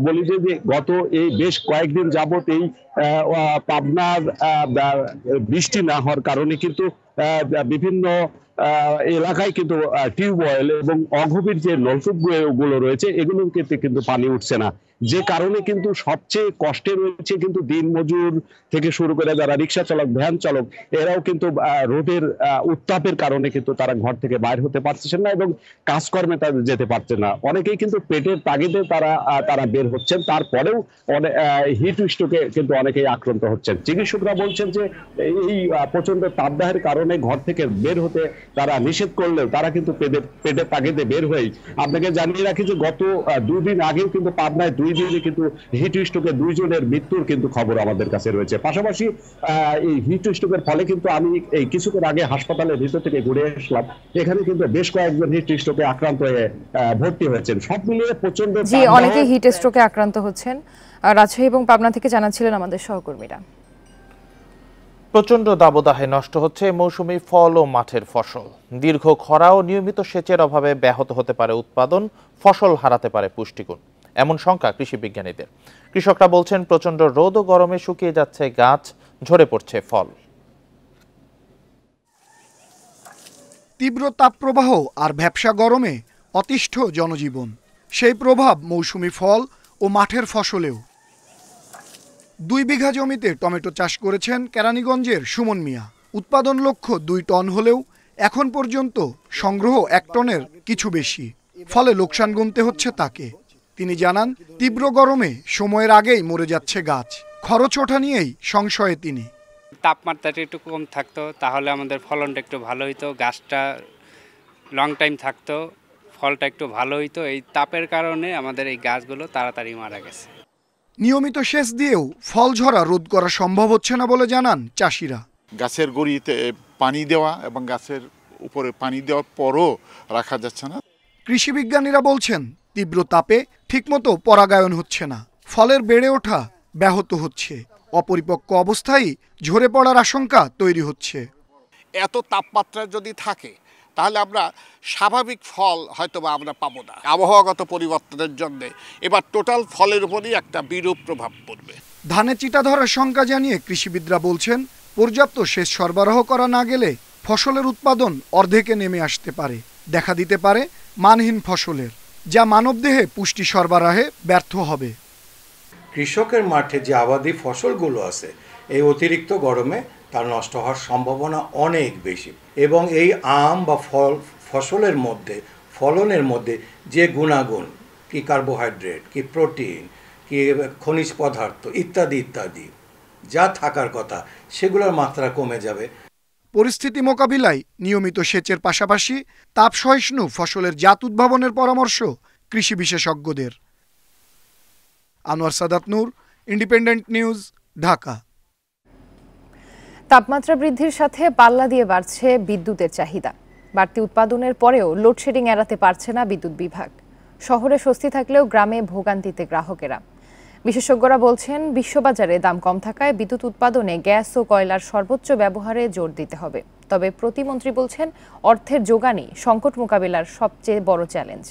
বলি যে গত এই বেশ কয়েকদিন যাবত এই পাবনার বৃষ্টি না হওয়ার কারণে কিন্তু বিভিন্ন এলাকায় কিন্তু টিউবওয়েল এবং অগভীর যে নলকূপ গুলো রয়েছে এগুলোর ক্ষেত্রে কিন্তু পানি উঠছে না, যে কারণে কিন্তু সবচেয়ে কষ্টে রয়েছে কিন্তু দিনমজুর থেকে শুরু করে যারা রিক্সা চালক, ভ্যান চালক, এরাও কিন্তু রোদের উত্তাপের কারণে কিন্তু তারা ঘর থেকে বাইর হতে পারছেন না এবং কাজকর্মে তারা যেতে পারছেন না। অনেকেই কিন্তু পেটের তাগিদে তারা বের হচ্ছেন, তারপরেও হিট স্ট্রোকে কিন্তু অনেকেই আক্রান্ত হচ্ছেন। চিকিৎসকরা বলছেন যে এই প্রচন্ড তাপদাহের কারণে ঘর থেকে বের হতে তারা নিষেধ করলেও তারা কিন্তু পেটের তাগিদে বের হয়ে। আপনাকে জানিয়ে রাখি যে গত 2 দিন আগেও কিন্তু পাবনায় 2 দিনে কিন্তু হিট স্ট্রোকে 2 জনের মৃত্যুর কিন্তু খবর আমাদের কাছে রয়েছে। পাশাপাশি এই হিট স্ট্রোকের ফলে কিন্তু আমি এই কিছুক্ষণ আগে হাসপাতালের ভিতর থেকে ঘুরে আসলাম, এখানে কিন্তু বেশ কয়েকজন হিট স্ট্রোকে আক্রান্ত হয়ে ভর্তি হয়েছেন। সব মিলিয়ে প্রচন্ড অনেকে হিট স্ট্রোকে আক্রান্ত হচ্ছেন। রাজশাহী এবং পাবনা থেকে জানাচ্ছিলেন আমাদের সহকর্মীরা। প্রচণ্ড দাবদাহে নষ্ট হচ্ছে মৌসুমী ফল ও মাঠের ফসল। দীর্ঘ খরা ও নিয়মিত সেচের অভাবে ব্যাহত হতে পারে উৎপাদন, ফসল হারাতে পারে পুষ্টিগুণ, এমন শঙ্কা কৃষি বিজ্ঞানীদের। কৃষকরা বলছেন প্রচণ্ড রোদ ও গরমে শুকিয়ে যাচ্ছে গাছ, ঝরে পড়ছে ফল। তীব্র তাপপ্রবাহ আর ভ্যাপসা গরমে অতিষ্ঠ জনজীবন, সেই প্রভাব মৌসুমী ফল ও মাঠের ফসলেও। 2 বিঘা জমিতে টমেটো চাষ করেছেন কেরানীগঞ্জের সুমন মিয়া। উৎপাদন লক্ষ্য 2 টন হলেও এখন পর্যন্ত সংগ্রহ 1 টনের কিছু বেশি, ফলে লোকসান গুনতে হচ্ছে তাকে। তিনি জানান তীব্র গরমে সময়ের আগেই মরে যাচ্ছে গাছ, খরচ ওঠা নিয়েই সংশয়ে তিনি। তাপমাত্রাটা একটু কম থাকতো তাহলে আমাদের ফলনটা একটু ভালো হইতো, গাছটা লং টাইম থাকতো, ফলটা একটু ভালো হইতো। এই তাপের কারণে আমাদের এই গাছগুলো তাড়াতাড়ি মারা গেছে। নিয়মিত সেচ দিয়েও ফল ঝরা রোধ করা সম্ভব হচ্ছে না বলে জানান চাষিরা। গাছের গুঁড়িতে পানি দেওয়া এবং গাছের উপরে পানি দেওয়ার পরও রাখা যাচ্ছে না। কৃষি বিজ্ঞানীরা বলছেন তীব্র তাপে ঠিকমতো পরাগায়ন হচ্ছে না, ফলের বেড়ে ওঠা ব্যাহত হচ্ছে, অপরিপক্ক অবস্থায় ঝরে পড়ার আশঙ্কা তৈরি হচ্ছে। এত তাপমাত্রা যদি থাকে তাহলে আমরা স্বাভাবিক ফল হয়তো বা আমরা পাবো না। আবহাওয়াগত পরিবর্তনের জন্য এবার টোটাল ফলের উপরই একটা বিরূপ প্রভাব পড়বে। ধানে চিটা ধরার শঙ্কা জানিয়ে কৃষিবিদরা বলছেন পর্যাপ্ত সেচ সরবরাহ করা না গেলে ফসলের উৎপাদন অর্ধেকে নেমে আসতে পারে, দেখা দিতে পারে মানহীন ফসলের, যা মানবদেহে পুষ্টি সরবরাহে ব্যর্থ হবে। কৃষকের মাঠে যে আবাদি ফসলগুলো আছে এই অতিরিক্ত গরমে তার নষ্ট হওয়ার সম্ভাবনা অনেক বেশি, এবং এই আম বা ফসলের মধ্যে ফলনের মধ্যে যে গুণাগুণ, কি কার্বোহাইড্রেট, কি প্রোটিন, কি খনিজ পদার্থ ইত্যাদি ইত্যাদি যা থাকার কথা সেগুলোর মাত্রা কমে যাবে। পরিস্থিতি মোকাবিলায় নিয়মিত সেচের পাশাপাশি তাপ সহিষ্ণু ফসলের জাত উদ্ভাবনের পরামর্শ কৃষি বিশেষজ্ঞদের। আনোয়ার সাদাত নূর, ইন্ডিপেন্ডেন্ট নিউজ, ঢাকা। তাপমাত্রা বৃদ্ধির সাথে পাল্লা দিয়ে বাড়ছে বিদ্যুতের চাহিদা। বাড়তি উৎপাদনের পরেও লোডশেডিং এড়াতে পারছে না বিদ্যুৎ বিভাগ। শহরে স্বস্তি থাকলেও গ্রামে ভোগান্তিতে গ্রাহকেরা। বিশেষজ্ঞরা বলছেন বিশ্ববাজারে দাম কম থাকায় বিদ্যুৎ উৎপাদনে গ্যাস ও কয়লার সর্বোচ্চ ব্যবহারে জোর দিতে হবে। তবে প্রতিমন্ত্রী বলছেন অর্থের যোগানই সংকট মোকাবিলার সবচেয়ে বড় চ্যালেঞ্জ।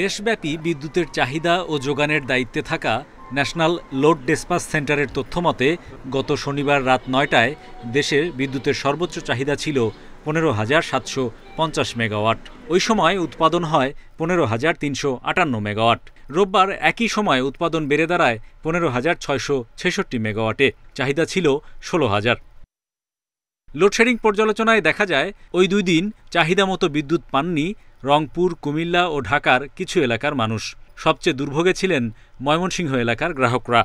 দেশব্যাপী বিদ্যুতের চাহিদা ও যোগানের দায়িত্বে থাকা ন্যাশনাল লোড ডিসপ্যাচ সেন্টারের তথ্যমতে গত শনিবার রাত ৯টায় দেশের বিদ্যুতের সর্বোচ্চ চাহিদা ছিল ১৫,৭৫০ মেগাওয়াট। ওই সময় উৎপাদন হয় ১৫,৩৫৮ মেগাওয়াট। রোববার একই সময় উৎপাদন বেড়ে দাঁড়ায় ১৫,৬৬৬ মেগাওয়াটে, চাহিদা ছিল ১৬,০০০। লোডশেডিং পর্যালোচনায় দেখা যায় ওই ২ দিন চাহিদা মতো বিদ্যুৎ পাননি রংপুর, কুমিল্লা ও ঢাকার কিছু এলাকার মানুষ। সবচেয়ে দুর্ভোগে ছিলেন ময়মনসিংহ এলাকার গ্রাহকরা।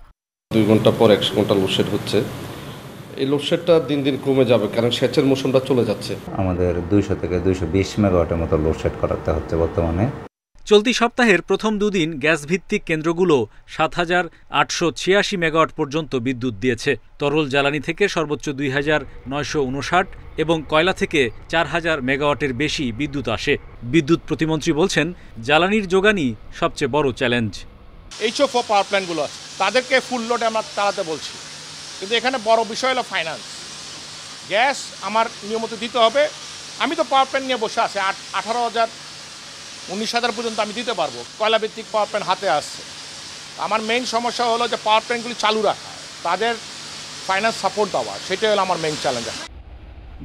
২ ঘন্টা পর ১ ঘন্টা লোডশেড হচ্ছে। এই লোডশেডটা দিন দিন কমে যাবে, কারণ সেচের মৌসুমটা চলে যাচ্ছে। আমাদের ২০০ থেকে ২২০ মেগাওয়াটের মতো লোডশেড করাতে হচ্ছে বর্তমানে। চলতি সপ্তাহের প্রথম দুদিন গ্যাস ভিত্তিক কেন্দ্রগুলো ৭,৮৮৬ মেগাওয়াট পর্যন্ত বিদ্যুৎ দিয়েছে। তরল জ্বালানি থেকে সর্বোচ্চ ২,৯৫৯ এবং কয়লা থেকে ৪,০০০ মেগাওয়াটের বেশি বিদ্যুৎ আসে। বিদ্যুৎ প্রতিমন্ত্রী বলছেন, জ্বালানির যোগানই সবচেয়ে বড় চ্যালেঞ্জ। HO4 পাওয়ার প্ল্যান্টগুলো আছে, তাদেরকে ফুল লোডে আমরা চালাতে বলছি, কিন্তু এখানে বড় বিষয় হলো ফাইন্যান্স। গ্যাস আমার নিয়মিত দিতে হবে। আমি তো পাওয়ার প্ল্যান্ট নিয়ে বসে আছি, 18,000 19,000 পর্যন্ত আমি দিতে পারবো। কয়লা ভিত্তিক পাওয়ার প্ল্যান্ট হাতে আসছে। আমার মেইন সমস্যা হলো যে পাওয়ার প্ল্যান্টগুলি চালু রাখা, তাদের ফাইন্যান্স সাপোর্ট দেওয়া, সেটাই হলো আমার মেইন চ্যালেঞ্জ।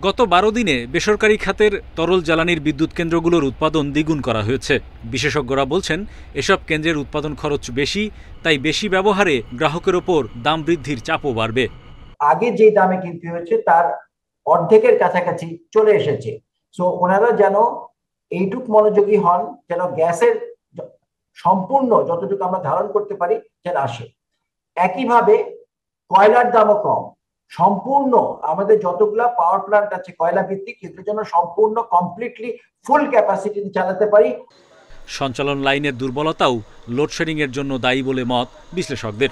গত ১২ দিনে বেসরকারি খাতের তরল জ্বালানির বিদ্যুৎ কেন্দ্রগুলোর উৎপাদন দ্বিগুণ করা হয়েছে। বিশেষজ্ঞরা বলছেন, এসব কেন্দ্রের উৎপাদন খরচ বেশি, তাই বেশি ব্যবহারে গ্রাহকের ওপর দাম বৃদ্ধির চাপও বাড়বে। আগে যে দামে কিনতে হয়েছে তার অর্ধেকের কাছাকাছি চলে এসেছে। সো ওনারা যেন এইটুক মনোযোগী হন যেন গ্যাসের সম্পূর্ণ যতটুকু আমরা ধারণ করতে পারি যেন আসে। একইভাবে কয়লার দামও কম, সম্পূর্ণ আমাদের যতগুলা পাওয়ার প্ল্যান্ট আছে কয়লা ভিত্তিক, এগুলোর জন্য সম্পূর্ণ কমপ্লিটলি ফুল ক্যাপাসিটি চালাতে পারি। সঞ্চালন লাইনের দুর্বলতাও লোডশেডিং এর জন্য দায়ী বলে মত বিশ্লেষকদের।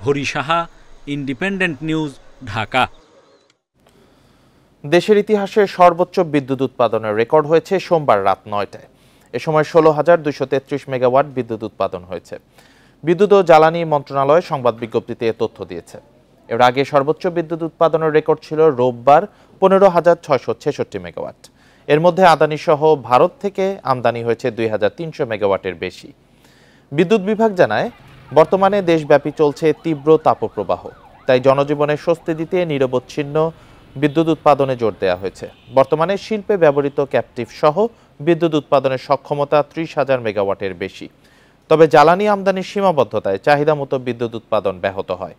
Hari Saha, independent news, Dhaka. দেশের ইতিহাসে সর্বোচ্চ বিদ্যুৎ উৎপাদনের রেকর্ড হয়েছে সোমবার রাত ৯টায়। এ সময় ১৬,২৩৩ মেগাওয়াট বিদ্যুৎ উৎপাদন হয়েছে। বিদ্যুৎ ও জ্বালানি মন্ত্রণালয় সংবাদ বিজ্ঞপ্তিতে এ তথ্য দিয়েছে। এর আগে সর্বোচ্চ বিদ্যুৎ উৎপাদনের রেকর্ড ছিল রোববার ১৫,৬৬৬ মেগাওয়াট। এর মধ্যে আদানি সহ ভারত থেকে আমদানি হয়েছে ২,৩০০ মেগাওয়াটের বেশি। বিদ্যুৎ বিভাগ জানায়, বর্তমানে দেশব্যাপী চলছে তীব্র তাপপ্রবাহ, তাই জনজীবনে স্বস্তি দিতে নিরবচ্ছিন্ন বিদ্যুৎ উৎপাদনে জোর দেওয়া হয়েছে। বর্তমানে শিল্পে ব্যবহৃত ক্যাপটিভ সহ বিদ্যুৎ উৎপাদনের সক্ষমতা ৩০,০০০ মেগাওয়াটের বেশি। তবে জ্বালানি আমদানির সীমাবদ্ধতায় চাহিদা মতো বিদ্যুৎ উৎপাদন ব্যাহত হয়।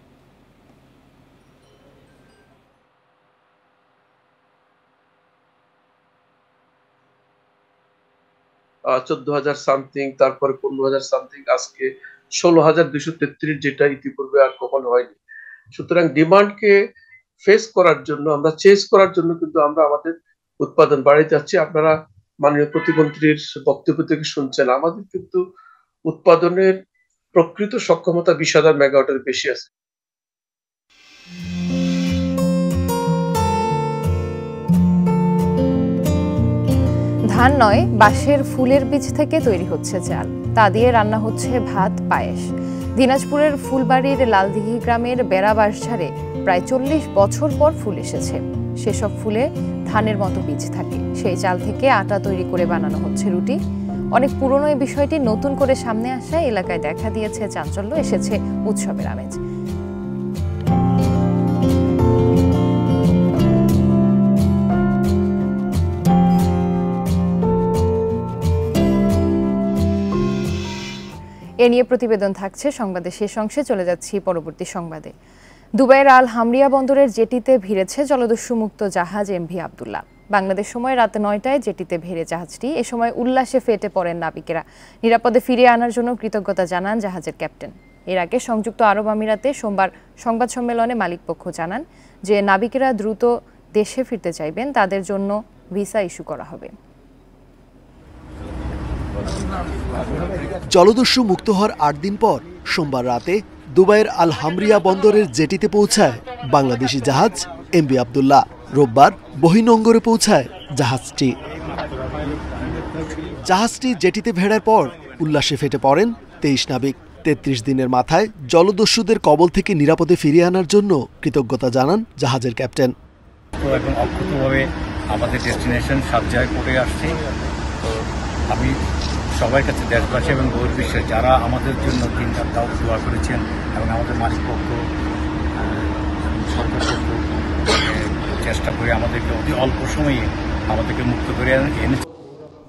14,000 সামথিং, তারপরে 15,000 সামথিং, আজকে 16,233, যেটা ইতিপূর্বে আর কখনো হয়নি। সুতরাং ডিমান্ডকে ফেস করার জন্য, আমরা চেস করার জন্য কিন্তু আমরা আমাদের উৎপাদন বাড়াতে যাচ্ছি। আপনারা মাননীয় প্রতিমন্ত্রীর বক্তব্য থেকে শুনছেন, আমাদের কিন্তু উৎপাদনের প্রকৃত সক্ষমতা 20,000 মেগাওয়াটের বেশি আছে। ধান নয়, বাঁশের ফুলের বীজ থেকে তৈরি হচ্ছে চাল, তা দিয়ে রান্না হচ্ছে ভাত, পায়েস। দিনাজপুরের ফুলবাড়ির লালদিঘি গ্রামের বেড়া বাঁশঝাড়ে প্রায় 40 বছর পর ফুল এসেছে। সেসব ফুলে ধানের মতো বীজ থাকে। সেই চাল থেকে আটা তৈরি করে বানানো হচ্ছে রুটি। অনেক পুরনো এই বিষয়টি নতুন করে সামনে আসায় এলাকায় দেখা দিয়েছে চাঞ্চল্য, এসেছে উৎসবের আমেজ। এ নিয়ে প্রতিবেদন থাকছে সংবাদের শেষ অংশে। চলে যাচ্ছি পরবর্তী সংবাদে। দুবাইয়ের আল হামরিয়া বন্দরের জেটিতে ভিড়েছে জলদস্যু মুক্ত জাহাজ MV আব্দুল্লাহ। বাংলাদেশ সময় রাত 9টায় জেটিতে ভিড়ে জাহাজটি। এ সময় উল্লাসে ফেটে পড়েন নাবিকেরা। নিরাপদে ফিরিয়ে আনার জন্য কৃতজ্ঞতা জানান জাহাজের ক্যাপ্টেন। এর আগে সংযুক্ত আরব আমিরাতে সোমবার সংবাদ সম্মেলনে মালিকপক্ষ জানান যে নাবিকেরা দ্রুত দেশে ফিরতে চাইবেন, তাদের জন্য ভিসা ইস্যু করা হবে। জলদস্যু মুক্ত হওয়ার 8 দিন পর সোমবার রাতে দুবাইয়ের আল হামরিয়া বন্দরের জেটিতে পৌঁছায় বাংলাদেশি জাহাজ MV আব্দুল্লাহ। রোববার বহিনঙ্গরে পৌঁছায় জাহাজটি জেটিতে ভেড়ার পর উল্লাসে ফেটে পড়েন 23 নাবিক। 33 দিনের মাথায় জলদস্যুদের কবল থেকে নিরাপদে ফিরিয়ে আনার জন্য কৃতজ্ঞতা জানান জাহাজের ক্যাপ্টেন। তো এখন অক্ষতভাবে আমাদের ডেস্টিনেশন সাবজায় পড়ে আসছে, তো আমি সবার কাছে দেশবাসী এবং বহির্বিশ্বের যারা আমাদের জন্য দিনরাত দোয়া করেছেন এবং আমাদের মালিক পক্ষ সরকার পক্ষ চেষ্টা করে আমাদেরকে অতি অল্প সময়ে আমাদেরকে মুক্ত করে এনেছে।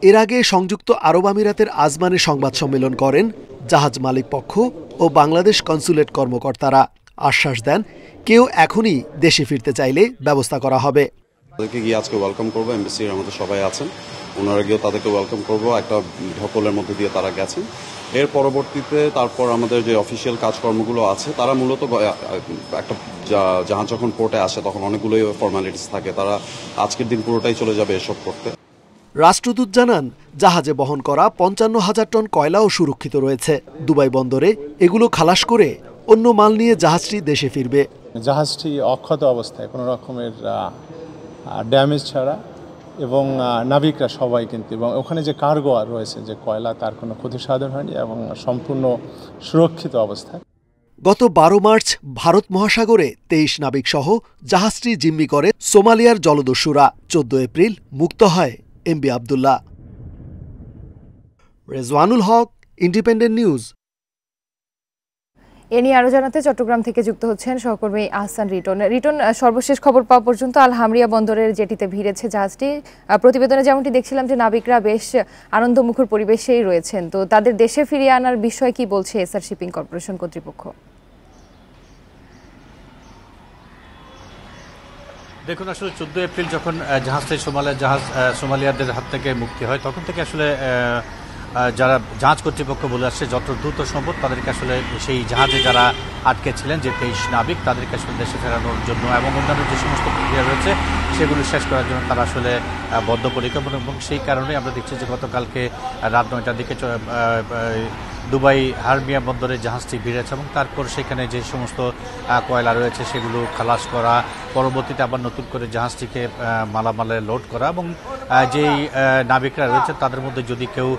এর আগে সংযুক্ত আরব আমিরাতের আজমানে সংবাদ সম্মেলন করেন জাহাজ মালিক পক্ষ ও বাংলাদেশ কনসুলেট কর্মকর্তারা। আশ্বাস দেন কেউ এখনই দেশে ফিরতে চাইলে ব্যবস্থা করা হবে। তাদেরকে গিয়ে আজকে ওয়েলকাম করবো, এমবাসির আমাদের সবাই আছেন, ওনারা গিয়েও তাদেরকে ওয়েলকাম করবো, একটা ঢকলের মধ্যে দিয়ে তারা গেছেন। এর পরবর্তীতে তারপর আমাদের যে অফিসিয়াল কাজকর্মগুলো আছে তারা মূলত একটা জাহাজ যখন পোর্টে আসে তখন অনেকগুলোই ফর্মালিটিস থাকে, তারা আজকের দিন পুরোটাই চলে যাবে এসব করতে। রাষ্ট্রদূত জানান জাহাজে বহন করা 55,000 টন কয়লাও সুরক্ষিত রয়েছে। দুবাই বন্দরে এগুলো খালাস করে অন্য মাল নিয়ে জাহাজটি দেশে ফিরবে। জাহাজটি অক্ষত অবস্থায়, কোনো রকমের ড্যামেজ ছাড়া, এবং নাবিকরা সবাই কিন্তু, এবং ওখানে যে কার্গো রয়েছে যে কয়লা, তার কোনো ক্ষতি সাধন হয়নি এবং সম্পূর্ণ সুরক্ষিত অবস্থায়। গত 12 মার্চ ভারত মহাসাগরে 23 নাবিক সহ জাহাজটি জিম্মি করে সোমালিয়ার জলদস্যুরা। 14 এপ্রিল মুক্ত হয় MB Abdullah. Rezwanul Haque, independent news. এ নিয়ে আরো জানাতে চট্টগ্রাম থেকে যুক্ত হচ্ছেন সহকর্মী আহসান রিটন। রিটন, সর্বশেষ খবর পাওয়া পর্যন্ত আল হামরিয়া বন্দরের জেটিতে ভিড়েছে জাহাজটি। প্রতিবেদনে যেমনটি দেখছিলাম যে নাবিকরা বেশ আনন্দমুখর পরিবেশেই রয়েছেন, তো তাদের দেশে ফিরিয়ে আনার বিষয় কি বলছে এসআর শিপিং কর্পোরেশন কর্তৃপক্ষ? দেখুন, আসলে 14 এপ্রিল যখন জাহাজটি সোমালিয়াদের হাত থেকে মুক্তি হয় তখন থেকে আসলে যারা জাহাজ কর্তৃপক্ষ বলে আসছে যত দ্রুত সম্ভব তাদেরকে আসলে সেই জাহাজে যারা আটকে ছিলেন যে 23 নাবিক তাদেরকে আসলে দেশে ফেরানোর জন্য এবং অন্যান্য যে সমস্ত প্রক্রিয়া রয়েছে সেগুলো শেষ করার জন্য তারা আসলে বদ্ধপরিকর, এবং সেই কারণে আমরা দেখছি যে গতকালকে রাত 9টার দিকে দুবাই হারমিয়া বন্দরে জাহাজটি ভিড়েছে এবং তারপর সেখানে যে সমস্ত কয়লা রয়েছে সেগুলো খালাস করা, পরবর্তীতে আবার নতুন করে জাহাজটিকে মালামালে লোড করা, এবং যেই নাবিকরা রয়েছে তাদের মধ্যে যদি কেউ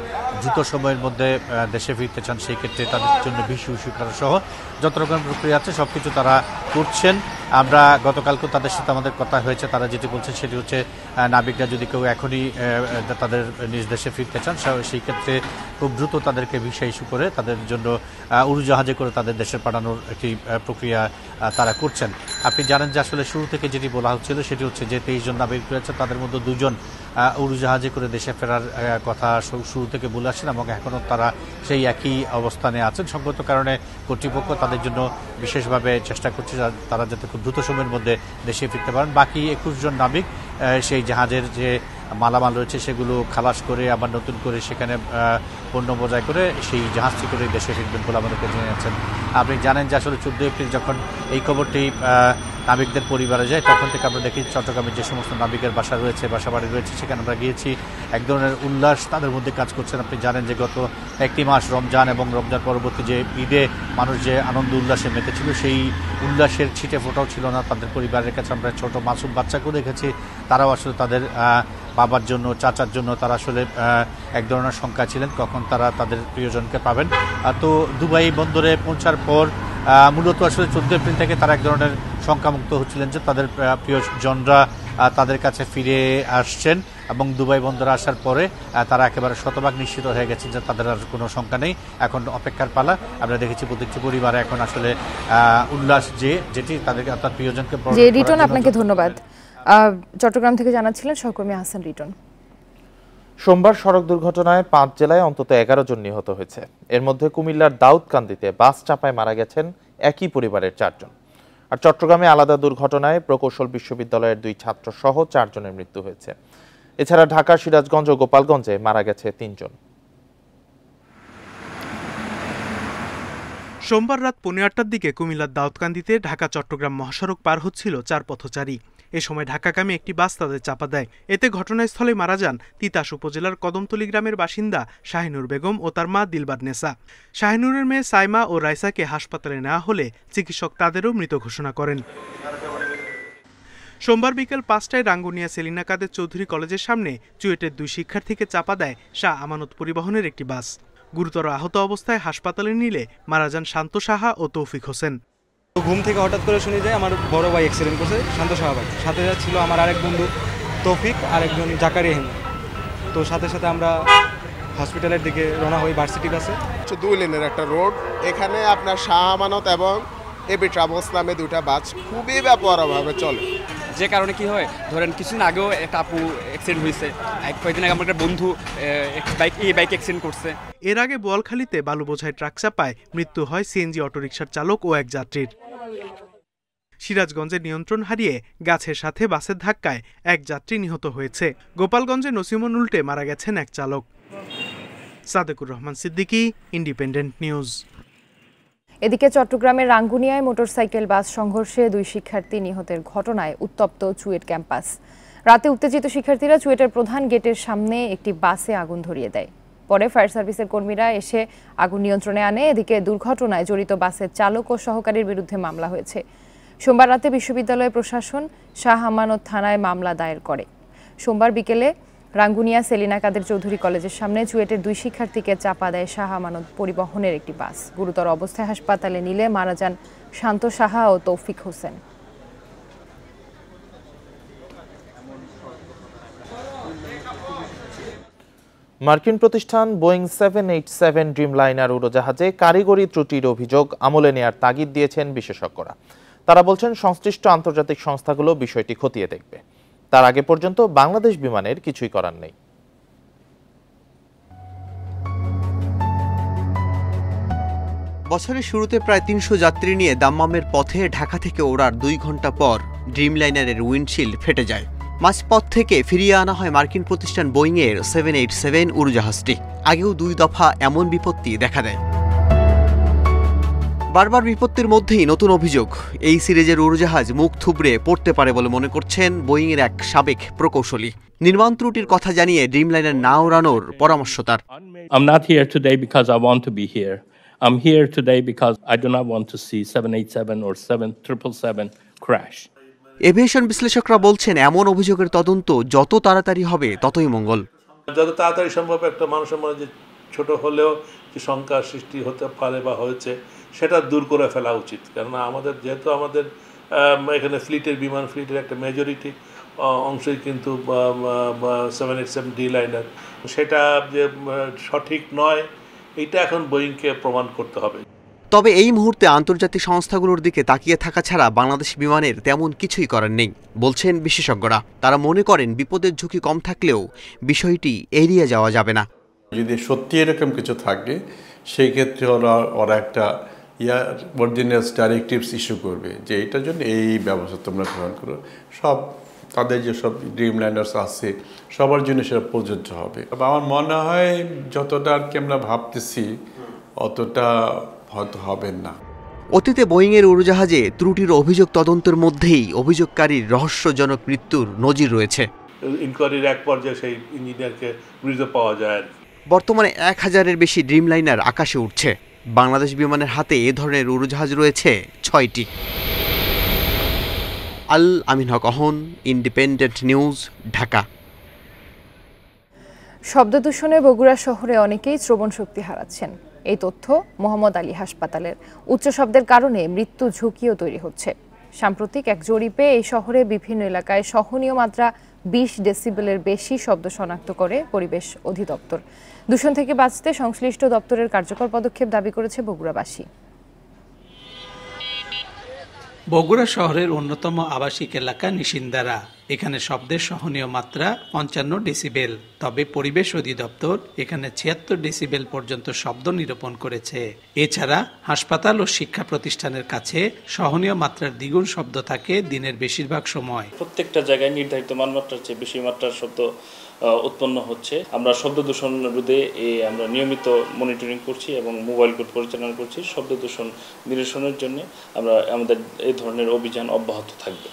দ্রুত সময়ের মধ্যে দেশে ফিরতে চান সেই ক্ষেত্রে তাদের জন্য ভিসা ইস্যু করা সহ যত রকম প্রক্রিয়া আছে সবকিছু তারা করছেন। আমরা গতকালকেও তাদের সাথে আমাদের কথা হয়েছে, তারা যেটি বলছেন সেটি হচ্ছে নাবিকরা যদি কেউ এখনই তাদের নিজ দেশে ফিরতে চান সেই ক্ষেত্রে খুব দ্রুত তাদেরকে ভিসা ইস্যু করে তাদের জন্য উড়োজাহাজে করে তাদের দেশে পাঠানোর একটি প্রক্রিয়া তারা করছেন। আপনি জানেন যে আসলে শুরু থেকে যেটি বলা হচ্ছিল সেটি হচ্ছে যে 23 জন নাবিক রয়েছে তাদের মধ্যে 2 জন উড়োজাহাজে করে দেশে ফেরার কথা শুরু থেকে বলে আসছেন এবং এখনও তারা সেই একই অবস্থানে আছেন। সঙ্গত কারণে কর্তৃপক্ষ তাদের জন্য বিশেষভাবে চেষ্টা করছে তারা যাতে খুব দ্রুত সময়ের মধ্যে দেশে ফিরতে পারেন। বাকি 21 জন নাবিক সেই জাহাজের যে মালামাল রয়েছে সেগুলো খালাস করে আবার নতুন করে সেখানে পণ্য বোঝাই করে সেই জাহাজটি করে দেশে ফিরবেন বলে আমাদেরকে জানিয়েছেন। আপনি জানেন যে আসলে 14 এপ্রিল যখন এই খবরটি নাবিকদের পরিবারে যায় তখন থেকে আমরা দেখি চট্টগ্রামের যে সমস্ত নাবিকের বাসা রয়েছে, বাসা বাড়ি রয়েছে, সেখানে আমরা গিয়েছি। এক ধরনের উল্লাস তাদের মধ্যে কাজ করছেন। আপনি জানেন যে গত একটি মাস রমজান এবং রমজান পরবর্তী যে ঈদে মানুষ যে আনন্দ উল্লাসে মেতেছিল সেই উল্লাসের ছিটে ফোটাও ছিল না তাদের পরিবারের কাছে। আমরা ছোট মাসুম বাচ্চাকেও দেখেছি, তারাও আসলে তাদের বাবার জন্য, চাচার জন্য তারা আসলে এক ধরনের শঙ্কা ছিলেন কখন তারা তাদের প্রিয়জনকে পাবেন। তো দুবাই বন্দরে পৌঁছার পর মূলত আসলে 14 এপ্রিল থেকে তারা এক ধরনের শঙ্কামুক্ত হচ্ছিলেন যে তাদের প্রিয়জনরা তাদের কাছে ফিরে আসছেন এবং দুবাই বন্দরে আসার পরে তারা একেবারে শতভাগ নিশ্চিত হয়ে গেছেন যে তাদের আর কোনো শঙ্কা নেই, এখন অপেক্ষার পালা। আমরা দেখেছি প্রত্যেকটি পরিবারে এখন আসলে উল্লাস যেটি তাদেরকে অর্থাৎ প্রিয়জনকে। রিটন, আপনাকে ধন্যবাদ। চট্টগ্রাম থেকে জানাচ্ছিলেন সহকর্মী আহসান রিটন। সোমবার সড়ক দুর্ঘটনায় 5 জেলায় অন্তত 11 জন নিহত হয়েছে। এর মধ্যে কুমিল্লার দাউদকান্দিতে বাস চাপায় মারা গেছেন একই পরিবারের 4 জন। আর চট্টগ্রামে আলাদা দুর্ঘটনায় প্রকৌশল বিশ্ববিদ্যালয়ের 2 ছাত্র সহ 4 জনের মৃত্যু হয়েছে। এছাড়া ঢাকা, সিরাজগঞ্জ ও গোপালগঞ্জে মারা গেছে 3 জন। সোমবার রাত 8:15টার দিকে কুমিল্লার দাউদকান্দিতে ঢাকা চট্টগ্রাম মহাসড়ক পার হচ্ছিল 4 পথচারী। এ সময় ঢাকাগামী একটি বাস তাদের চাপা দেয়। এতে ঘটনাস্থলে মারা যান তিতাস উপজেলার কদমতলী গ্রামের বাসিন্দা শাহিনুর বেগম ও তার মা দিলবার নেসা। শাহিনুরের মেয়ে সাইমা ও রাইসাকে হাসপাতালে নেওয়া হলে চিকিৎসক তাদেরও মৃত ঘোষণা করেন। সোমবার বিকেল 5টায় রাঙ্গুনিয়া সেলিনা কাদের চৌধুরী কলেজের সামনে চুয়েটের 2 শিক্ষার্থীকে চাপা দেয় শাহ আমানত পরিবহনের একটি বাস। গুরুতর আহত অবস্থায় হাসপাতালে নিলে মারা যান শান্ত সাহা ও তৌফিক হোসেন। ঘুম থেকে হঠাৎ করে শুনি যে আমার বড় ভাই অ্যাক্সিডেন্ট করছে, শান্ত সাহা ভাই। সাথে ছিল আমার আরেক বন্ধু তৌফিক আর একজন জাকারি আহমেদ। তো সাথে সাথে আমরা হসপিটালের দিকে রওনা হই ভার্সিটি বাসে। 2 লেনের একটা রোড, এখানে আপনার শাহ আমানত এবং এবি ট্রাভেলস নামে 2টা বাস খুবই ব্যাপকভাবে চলে। যে কারণে কি হয়, ধরেন কিছুদিন আগেও একটা আপু অ্যাক্সিডেন্ট হয়েছে, কয়েকদিন আগে আমার একটা বন্ধু বাইক অ্যাক্সিডেন্ট করছে। এর আগে বোয়ালখালীতে বালু বোঝাই ট্রাক চাপায় মৃত্যু হয় সিএনজি অটোরিকশার চালক ও এক যাত্রীর। সিরাজগঞ্জে নিয়ন্ত্রণ হারিয়ে গাছের সাথে বাসের ধাক্কায় এক যাত্রী নিহত হয়েছে। গোপালগঞ্জে নসিমন উল্টে মারা গেছেন এক চালক। Sadequr Rahman Siddiqui, independent news. এদিকে চট্টগ্রামের রাঙ্গুনিয়ায় মোটরসাইকেল বাস সংঘর্ষে 2 শিক্ষার্থী নিহতের ঘটনায় উত্তপ্ত চুয়েট ক্যাম্পাস। রাতে উত্তেজিত শিক্ষার্থীরা চুয়েটের প্রধান গেটের সামনে একটি বাসে আগুন ধরিয়ে দেয়। পরে ফায়ার সার্ভিসের কর্মীরা এসে আগুন নিয়ন্ত্রণে আনে। এদিকে দুর্ঘটনায় জড়িত বাসের চালক ও সহকারীর বিরুদ্ধে মামলা হয়েছে। সোমবার রাতে বিশ্ববিদ্যালয় প্রশাসন শাহ আমানত থানায় মামলা দায়ের করে। সোমবার বিকেলে রাঙ্গুনিয়া সেলিনা কাদের চৌধুরী কলেজের সামনে চুয়েটের 2 শিক্ষার্থীকে চাপা দেয় শাহ আমানত পরিবহনের একটি বাস। গুরুতর অবস্থায় হাসপাতালে নিলে মারা যান শান্ত সাহা ও তৌফিক হোসেন। মার্কিন প্রতিষ্ঠান বোয়িং 787 ড্রিমলাইনার উড়োজাহাজে কারিগরি ত্রুটির অভিযোগ আমলে নেয়ার তাগিদ দিয়েছেন বিশেষজ্ঞরা। তারা বলছেন সংশ্লিষ্ট আন্তর্জাতিক সংস্থাগুলো বিষয়টি খতিয়ে দেখবে। তার আগে পর্যন্ত বাংলাদেশ বিমানের কিছুই করার নেই। বছরের শুরুতে প্রায় 300 যাত্রী নিয়ে দাম্মামের পথে ঢাকা থেকে ওড়ার 2 ঘন্টা পর ড্রিমলাইনারের উইন্ডশিল্ড ফেটে যায়। মাঝপথ থেকে ফিরিয়ে আনা হয় মার্কিন প্রতিষ্ঠান বোয়িংয়ের 787 উড়োজাহাজটি। আগেও 2 দফা এমন বিপত্তি দেখা দেয়। বারবার বিপত্তির মধ্যেই নতুন অভিযোগ, এই সিরিজের উড়োজাহাজ মুখ থুবড়ে পড়তে পারে বলে মনে করছেন বোয়িংয়ের এক সাবেক প্রকৌশলী। নির্মাণ ত্রুটির কথা জানিয়ে ড্রিমলাইনার না ওড়ানোর পরামর্শ তার। I'm not here today because I want to be here. I'm here today because I do not want to see 787 or 777 crash. Aviation বিশ্লেষকরা বলছেন এমন অভিযোগের তদন্ত যত তাড়াতাড়ি হবে ততই মঙ্গল। যত তাড়াতাড়ি সম্ভব একটা মানুষের মনে যে ছোট হলেও যে শঙ্কার সৃষ্টি হতে পারে বা হয়েছে সেটা দূর করে ফেলা উচিত। কেননা আমাদের যেহেতু আমাদের এখানে বিমান ফ্লিটের একটা মেজরিটি অংশই কিন্তু 787 ডি লাইনার, সেটা যে সঠিক নয় এটা এখন বোয়িংকে প্রমাণ করতে হবে। তবে এই মুহূর্তে আন্তর্জাতিক সংস্থাগুলোর দিকে তাকিয়ে থাকা ছাড়া বাংলাদেশ বিমানের তেমন কিছুই করার নেই বলছেন বিশেষজ্ঞরা। তারা মনে করেন বিপদের ঝুঁকি কম থাকলেও বিষয়টি এড়িয়ে যাওয়া যাবে না। যদি সত্যি এরকম কিছু থাকে সেই ক্ষেত্রে ওরা একটা অর্ডিন্যান্স ডাইরেক্টিভস ইস্যু করবে যে এটার জন্য এই ব্যবস্থা তোমরা গ্রহণ করো। সব তাদের যেসব ড্রিমলাইনার্স আছে সবার জন্য সেটা প্রযোজ্য হবে। আমার মনে হয় যতটা আর কি আমরা ভাবতেছি অতটা হয়তো হবে না। অতীতে বোয়িংয়ের উড়োজাহাজে ত্রুটির অভিযোগ তদন্তের মধ্যেই অভিযোগকারীর রহস্যজনক মৃত্যুর নজির রয়েছে। ইনকোয়ারির এক পর্যায়ে সেই ইঞ্জিনিয়ারকে মৃত পাওয়া যায়। বর্তমানে 1000-এর বেশি ড্রিমলাইনার আকাশে উঠছে। বাংলাদেশ বিমানের হাতে এ ধরনের উড়োজাহাজ রয়েছে 6টি। আল আমিন হক অহন, ইন্ডিপেন্ডেন্ট নিউজ, ঢাকা। শব্দ দূষণে বগুড়া শহরে অনেকেই শ্রবণ শক্তি হারাচ্ছেন। এই তথ্য মোহাম্মদ আলী হাসপাতালের। উচ্চ শব্দের কারণে মৃত্যু ঝুঁকিও তৈরি হচ্ছে। সাম্প্রতিক এক জরিপে এই শহরে বিভিন্ন এলাকায় সহনীয় মাত্রা 20 ডেসিবেলের বেশি শব্দ শনাক্ত করে পরিবেশ অধিদপ্তর। দূষণ থেকে বাঁচতে সংশ্লিষ্ট দপ্তরের কার্যকর পদক্ষেপ দাবি করেছে বগুড়াবাসী। বগুড়া শহরের অন্যতম আবাসিক এলাকা নিশিন্দারা। এখানে শব্দের সহনীয় মাত্রা 55 ডেসিবেল। তবে পরিবেশ অধিদপ্তর এখানে 76 ডেসিবেল পর্যন্ত শব্দ নিরূপণ করেছে। এছাড়া হাসপাতাল ও শিক্ষা প্রতিষ্ঠানের কাছে সহনীয় মাত্রার দ্বিগুণ শব্দ থাকে দিনের বেশিরভাগ সময়। প্রত্যেকটা জায়গায় নির্ধারিত মানমাত্রার চেয়ে বেশি মাত্রার শব্দ উৎপন্ন হচ্ছে। আমরা শব্দ দূষণ রোধে আমরা নিয়মিত মনিটরিং করছি এবং মোবাইল কোড পরিচালনা করছি। শব্দ দূষণ নিরসনের জন্য আমরা আমাদের এই ধরনের অভিযান অব্যাহত থাকবে।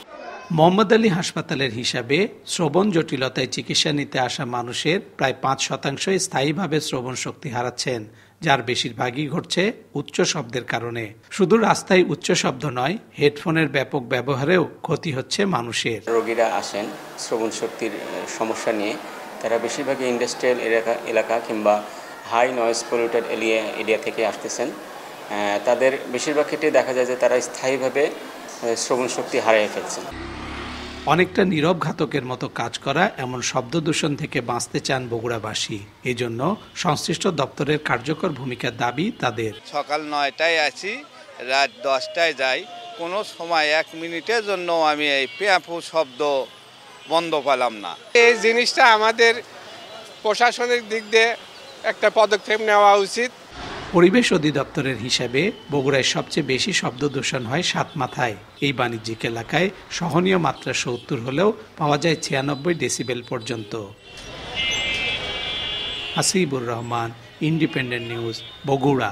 মোহাম্মদ আলী হাসপাতালের হিসাবে শ্রবণ জটিলতায় চিকিৎসা নিতে আসা মানুষের প্রায় 5% স্থায়ীভাবে শ্রবণ শক্তি হারাচ্ছেন, যার বেশিরভাগই ঘটছে উচ্চ শব্দের কারণে। শুধু রাস্তায় উচ্চ শব্দ নয়, হেডফোনের ব্যাপক ব্যবহারেও ক্ষতি হচ্ছে মানুষের। রোগীরা আসেন শ্রবণ শক্তির সমস্যা নিয়ে, তারা বেশিরভাগই ইন্ডাস্ট্রিয়াল এলাকা কিংবা হাই নয়েজ পলিউটেড এরিয়া থেকে আসতেছেন। তাদের বেশিরভাগ ক্ষেত্রে দেখা যায় যে তারা স্থায়ীভাবে শ্রবণ শক্তি হারিয়ে ফেলছেন। অনেকটা নীরব ঘাতকের মতো কাজ করা এমন শব্দ দূষণ থেকে বাঁচতে চান বগুড়াবাসী। এজন্য সংশ্লিষ্ট দপ্তরের কার্যকর ভূমিকার দাবি তাদের। সকাল 9টায় আসি, রাত 10টায় যাই, কোনো সময় 1 মিনিটের জন্য আমি এই পেঁপু শব্দ বন্ধ পেলাম না। এই জিনিসটা আমাদের প্রশাসনিক দিক দিয়ে একটা পদক্ষেপ নেওয়া উচিত। পরিবেশ অধিদপ্তরের হিসাবে বগুড়ায় সবচেয়ে বেশি শব্দ দূষণ হয় সাতমাথায়। এই বাণিজ্যিক এলাকায় সহনীয় মাত্রা 70 হলেও পাওয়া যায় 96 ডেসিবেল পর্যন্ত। Hasibur Rahman, independent news, Bogura.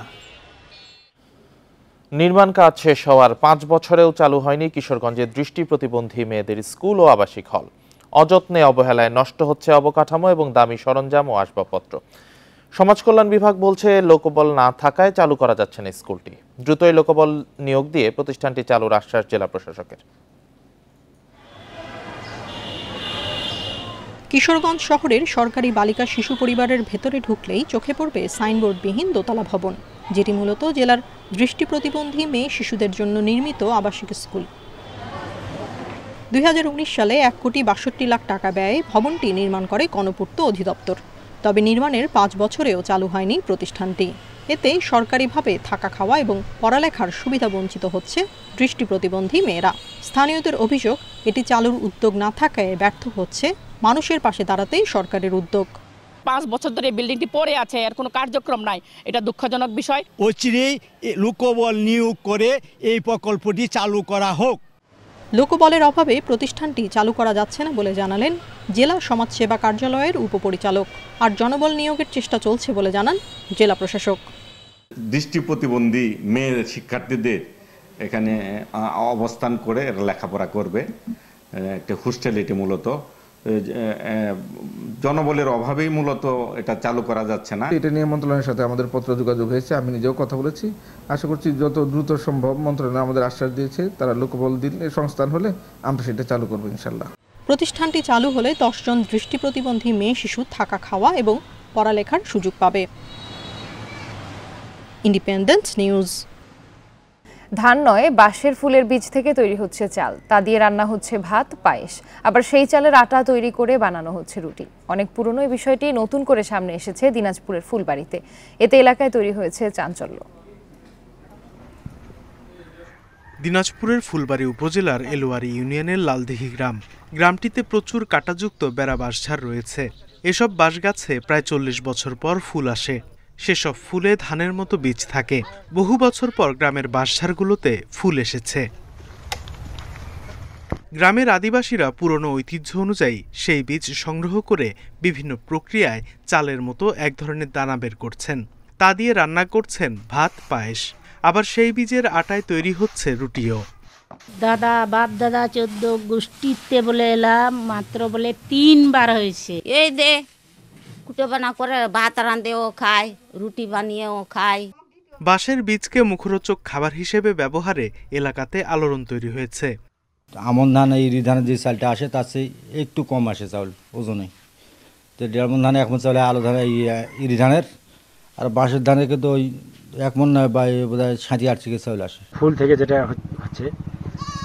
নির্মাণ কাজ শেষ হওয়ার 5 বছরেও চালু হয়নি কিশোরগঞ্জের দৃষ্টি প্রতিবন্ধী মেয়েদের স্কুল ও আবাসিক হল। অযত্নে অবহেলায় নষ্ট হচ্ছে অবকাঠামো এবং দামি সরঞ্জাম ও আসবাবপত্র। সমাজ কল্যাণ বিভাগ বলছে লোকবল না থাকায় চালু করা যাচ্ছে না স্কুলটি। দ্রুতই লোকবল নিয়োগ দিয়ে প্রতিষ্ঠানটি চালুর আশ্বাস জেলা প্রশাসকের। কিশোরগঞ্জ শহরের সরকারি বালিকা শিশু পরিবারের ভেতরে ঢুকলেই চোখে পড়বে সাইনবোর্ডবিহীন দোতলা ভবন, যেটি মূলত জেলার দৃষ্টি প্রতিবন্ধী মেয়ে শিশুদের জন্য নির্মিত আবাসিক স্কুল। 2019 সালে 1,62,00,000 টাকা ব্যয়ে ভবনটি নির্মাণ করে গণপূর্ত অধিদপ্তর। তবে নির্মাণের 5 বছরেও চালু হয়নি প্রতিষ্ঠানটি। এতে সরকারিভাবে থাকা খাওয়া এবং পড়ালেখার সুবিধা বঞ্চিত হচ্ছে দৃষ্টি প্রতিবন্ধী মেয়েরা। স্থানীয়দের অভিযোগ, এটি চালুর উদ্যোগ না থাকায় ব্যর্থ হচ্ছে মানুষের পাশে দাঁড়াতেই সরকারের উদ্যোগ। 5 বছর ধরে বিল্ডিংটি পড়ে আছে, এর কোনো কার্যক্রম নাই, এটা দুঃখজনক বিষয়। অচিরেই লোকবল নিয়োগ করে এই প্রকল্পটি চালু করা হোক। লোকবলের অভাবে প্রতিষ্ঠানটি চালু করা যাচ্ছে না বলে জানালেন জেলা সমাজসেবা কার্যালয়ের উপপরিচালক। আর জনবল নিয়োগের চেষ্টা চলছে বলে জানান জেলা প্রশাসক। দৃষ্টি প্রতিবন্ধী মেয়ে শিক্ষার্থীদের এখানে অবস্থান করে লেখাপড়া করবে, একটা হোস্টেল, এটি মূলত জনবলের অভাবেই মূলত এটা চালু করা যাচ্ছে না। এটা নিয়ে মন্ত্রণালয়ের সাথে আমাদের পত্র যোগাযোগ হয়েছে, আমি নিজেও কথা বলেছি। আশা করছি যত দ্রুত সম্ভব মন্ত্রণালয় আমাদের আশ্বাস দিয়েছে, তারা লোকবল দিলে সংস্থান হলে আমরা সেটা চালু করবো ইনশাল্লাহ। প্রতিষ্ঠানটি চালু হলে 10 জন দৃষ্টি প্রতিবন্ধী মেয়ে শিশু থাকা খাওয়া এবং পড়ালেখার সুযোগ পাবে। Independent news. ধান নয়, বাঁশের ফুলের বীজ থেকে তৈরি হচ্ছে চাল, তা দিয়ে রান্না হচ্ছে ভাত, পায়েস। আবার সেই চালের আটা তৈরি করে বানানো হচ্ছে রুটি। অনেক পুরনো এই বিষয়টি নতুন করে সামনে এসেছে দিনাজপুরের ফুলবাড়িতে। এতে এলাকায় তৈরি হয়েছে চাঞ্চল্য। দিনাজপুরের ফুলবাড়ি উপজেলার এলোয়ারি ইউনিয়নের লালদিঘি গ্রামটিতে প্রচুর কাঁটাযুক্ত বেড়া বাঁশঝাড় রয়েছে। এসব বাঁশ গাছে প্রায় 40 বছর পর ফুল আসে। সেসব ফুলে ধানের মতো বীজ থাকে। বহু বছর পর গ্রামের বাঁশঝাড়গুলোতে ফুল এসেছে। গ্রামের আদিবাসীরা পুরনো ঐতিহ্য অনুযায়ী সেই বীজ সংগ্রহ করে বিভিন্ন প্রক্রিয়ায় চালের মতো এক ধরনের দানা বের করছেন। তা দিয়ে রান্না করছেন ভাত, পায়েস। আবার সেই বীজের আটায় তৈরি হচ্ছে রুটিও। দাদা বাপ দাদা 14 গোষ্ঠীতে বলে এলাম, মাত্র বলে 3 বার হয়েছে। এই দে কুটো বানা করে ভাত রাঁধেও খায়, রুটি বানিয়েও খায়। বাঁশের বীজকে মুখরোচক খাবার হিসেবে ব্যবহারে এলাকাতে আলোড়ন তৈরি হয়েছে। আমন ধান, ইরি ধানের যে চালটা আসে তার চেয়ে একটু কম আসে চাউল ওজনে। তো 1.5 মণ ধানে 1 মণ চাউলে আলো ধানে ইরি ধানের, আর বাঁশের ধানে কিন্তু ওই 1 মণ নয় বা বোধহয় 37-38 কেজি চাউল আসে। ফুল থেকে যেটা হচ্ছে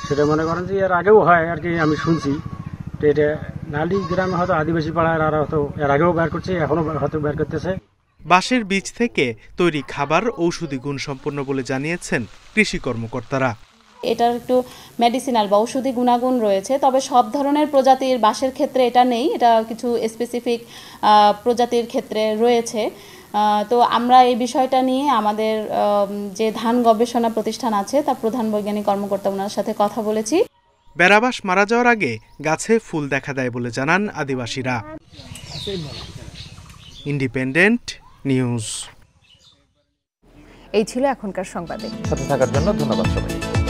সেটা মনে করেন যে এর আগেও হয় আর কি, আমি শুনছি। তো এটা নালি গ্রামে হয়তো আদিবাসী পাড়ায় আর হয়তো এর আগেও বের করছে, এখনো হয়তো বের করতেছে। বাঁশের বীজ থেকে তৈরি খাবার ঔষধি গুণ সম্পন্ন বলে জানিয়েছেন কৃষি কর্মকর্তারা। এটার একটু মেডিসিনাল বা ঔষধি গুণাগুণ রয়েছে, তবে সব ধরনের প্রজাতির বাঁশের ক্ষেত্রে এটা নেই, এটা কিছু স্পেসিফিক প্রজাতির ক্ষেত্রে রয়েছে। তো আমরা এই বিষয়টা নিয়ে আমাদের যে ধান গবেষণা প্রতিষ্ঠান আছে তার প্রধান বৈজ্ঞানিক কর্মকর্তা ওনার সাথে কথা বলেছি। বেড়াবাঁশ মারা যাওয়ার আগে গাছে ফুল দেখা দেয় বলে জানান আদিবাসীরা। Independent news. এই ছিল এখনকার সংবাদে। সাথে থাকার জন্য ধন্যবাদ সবাইকে।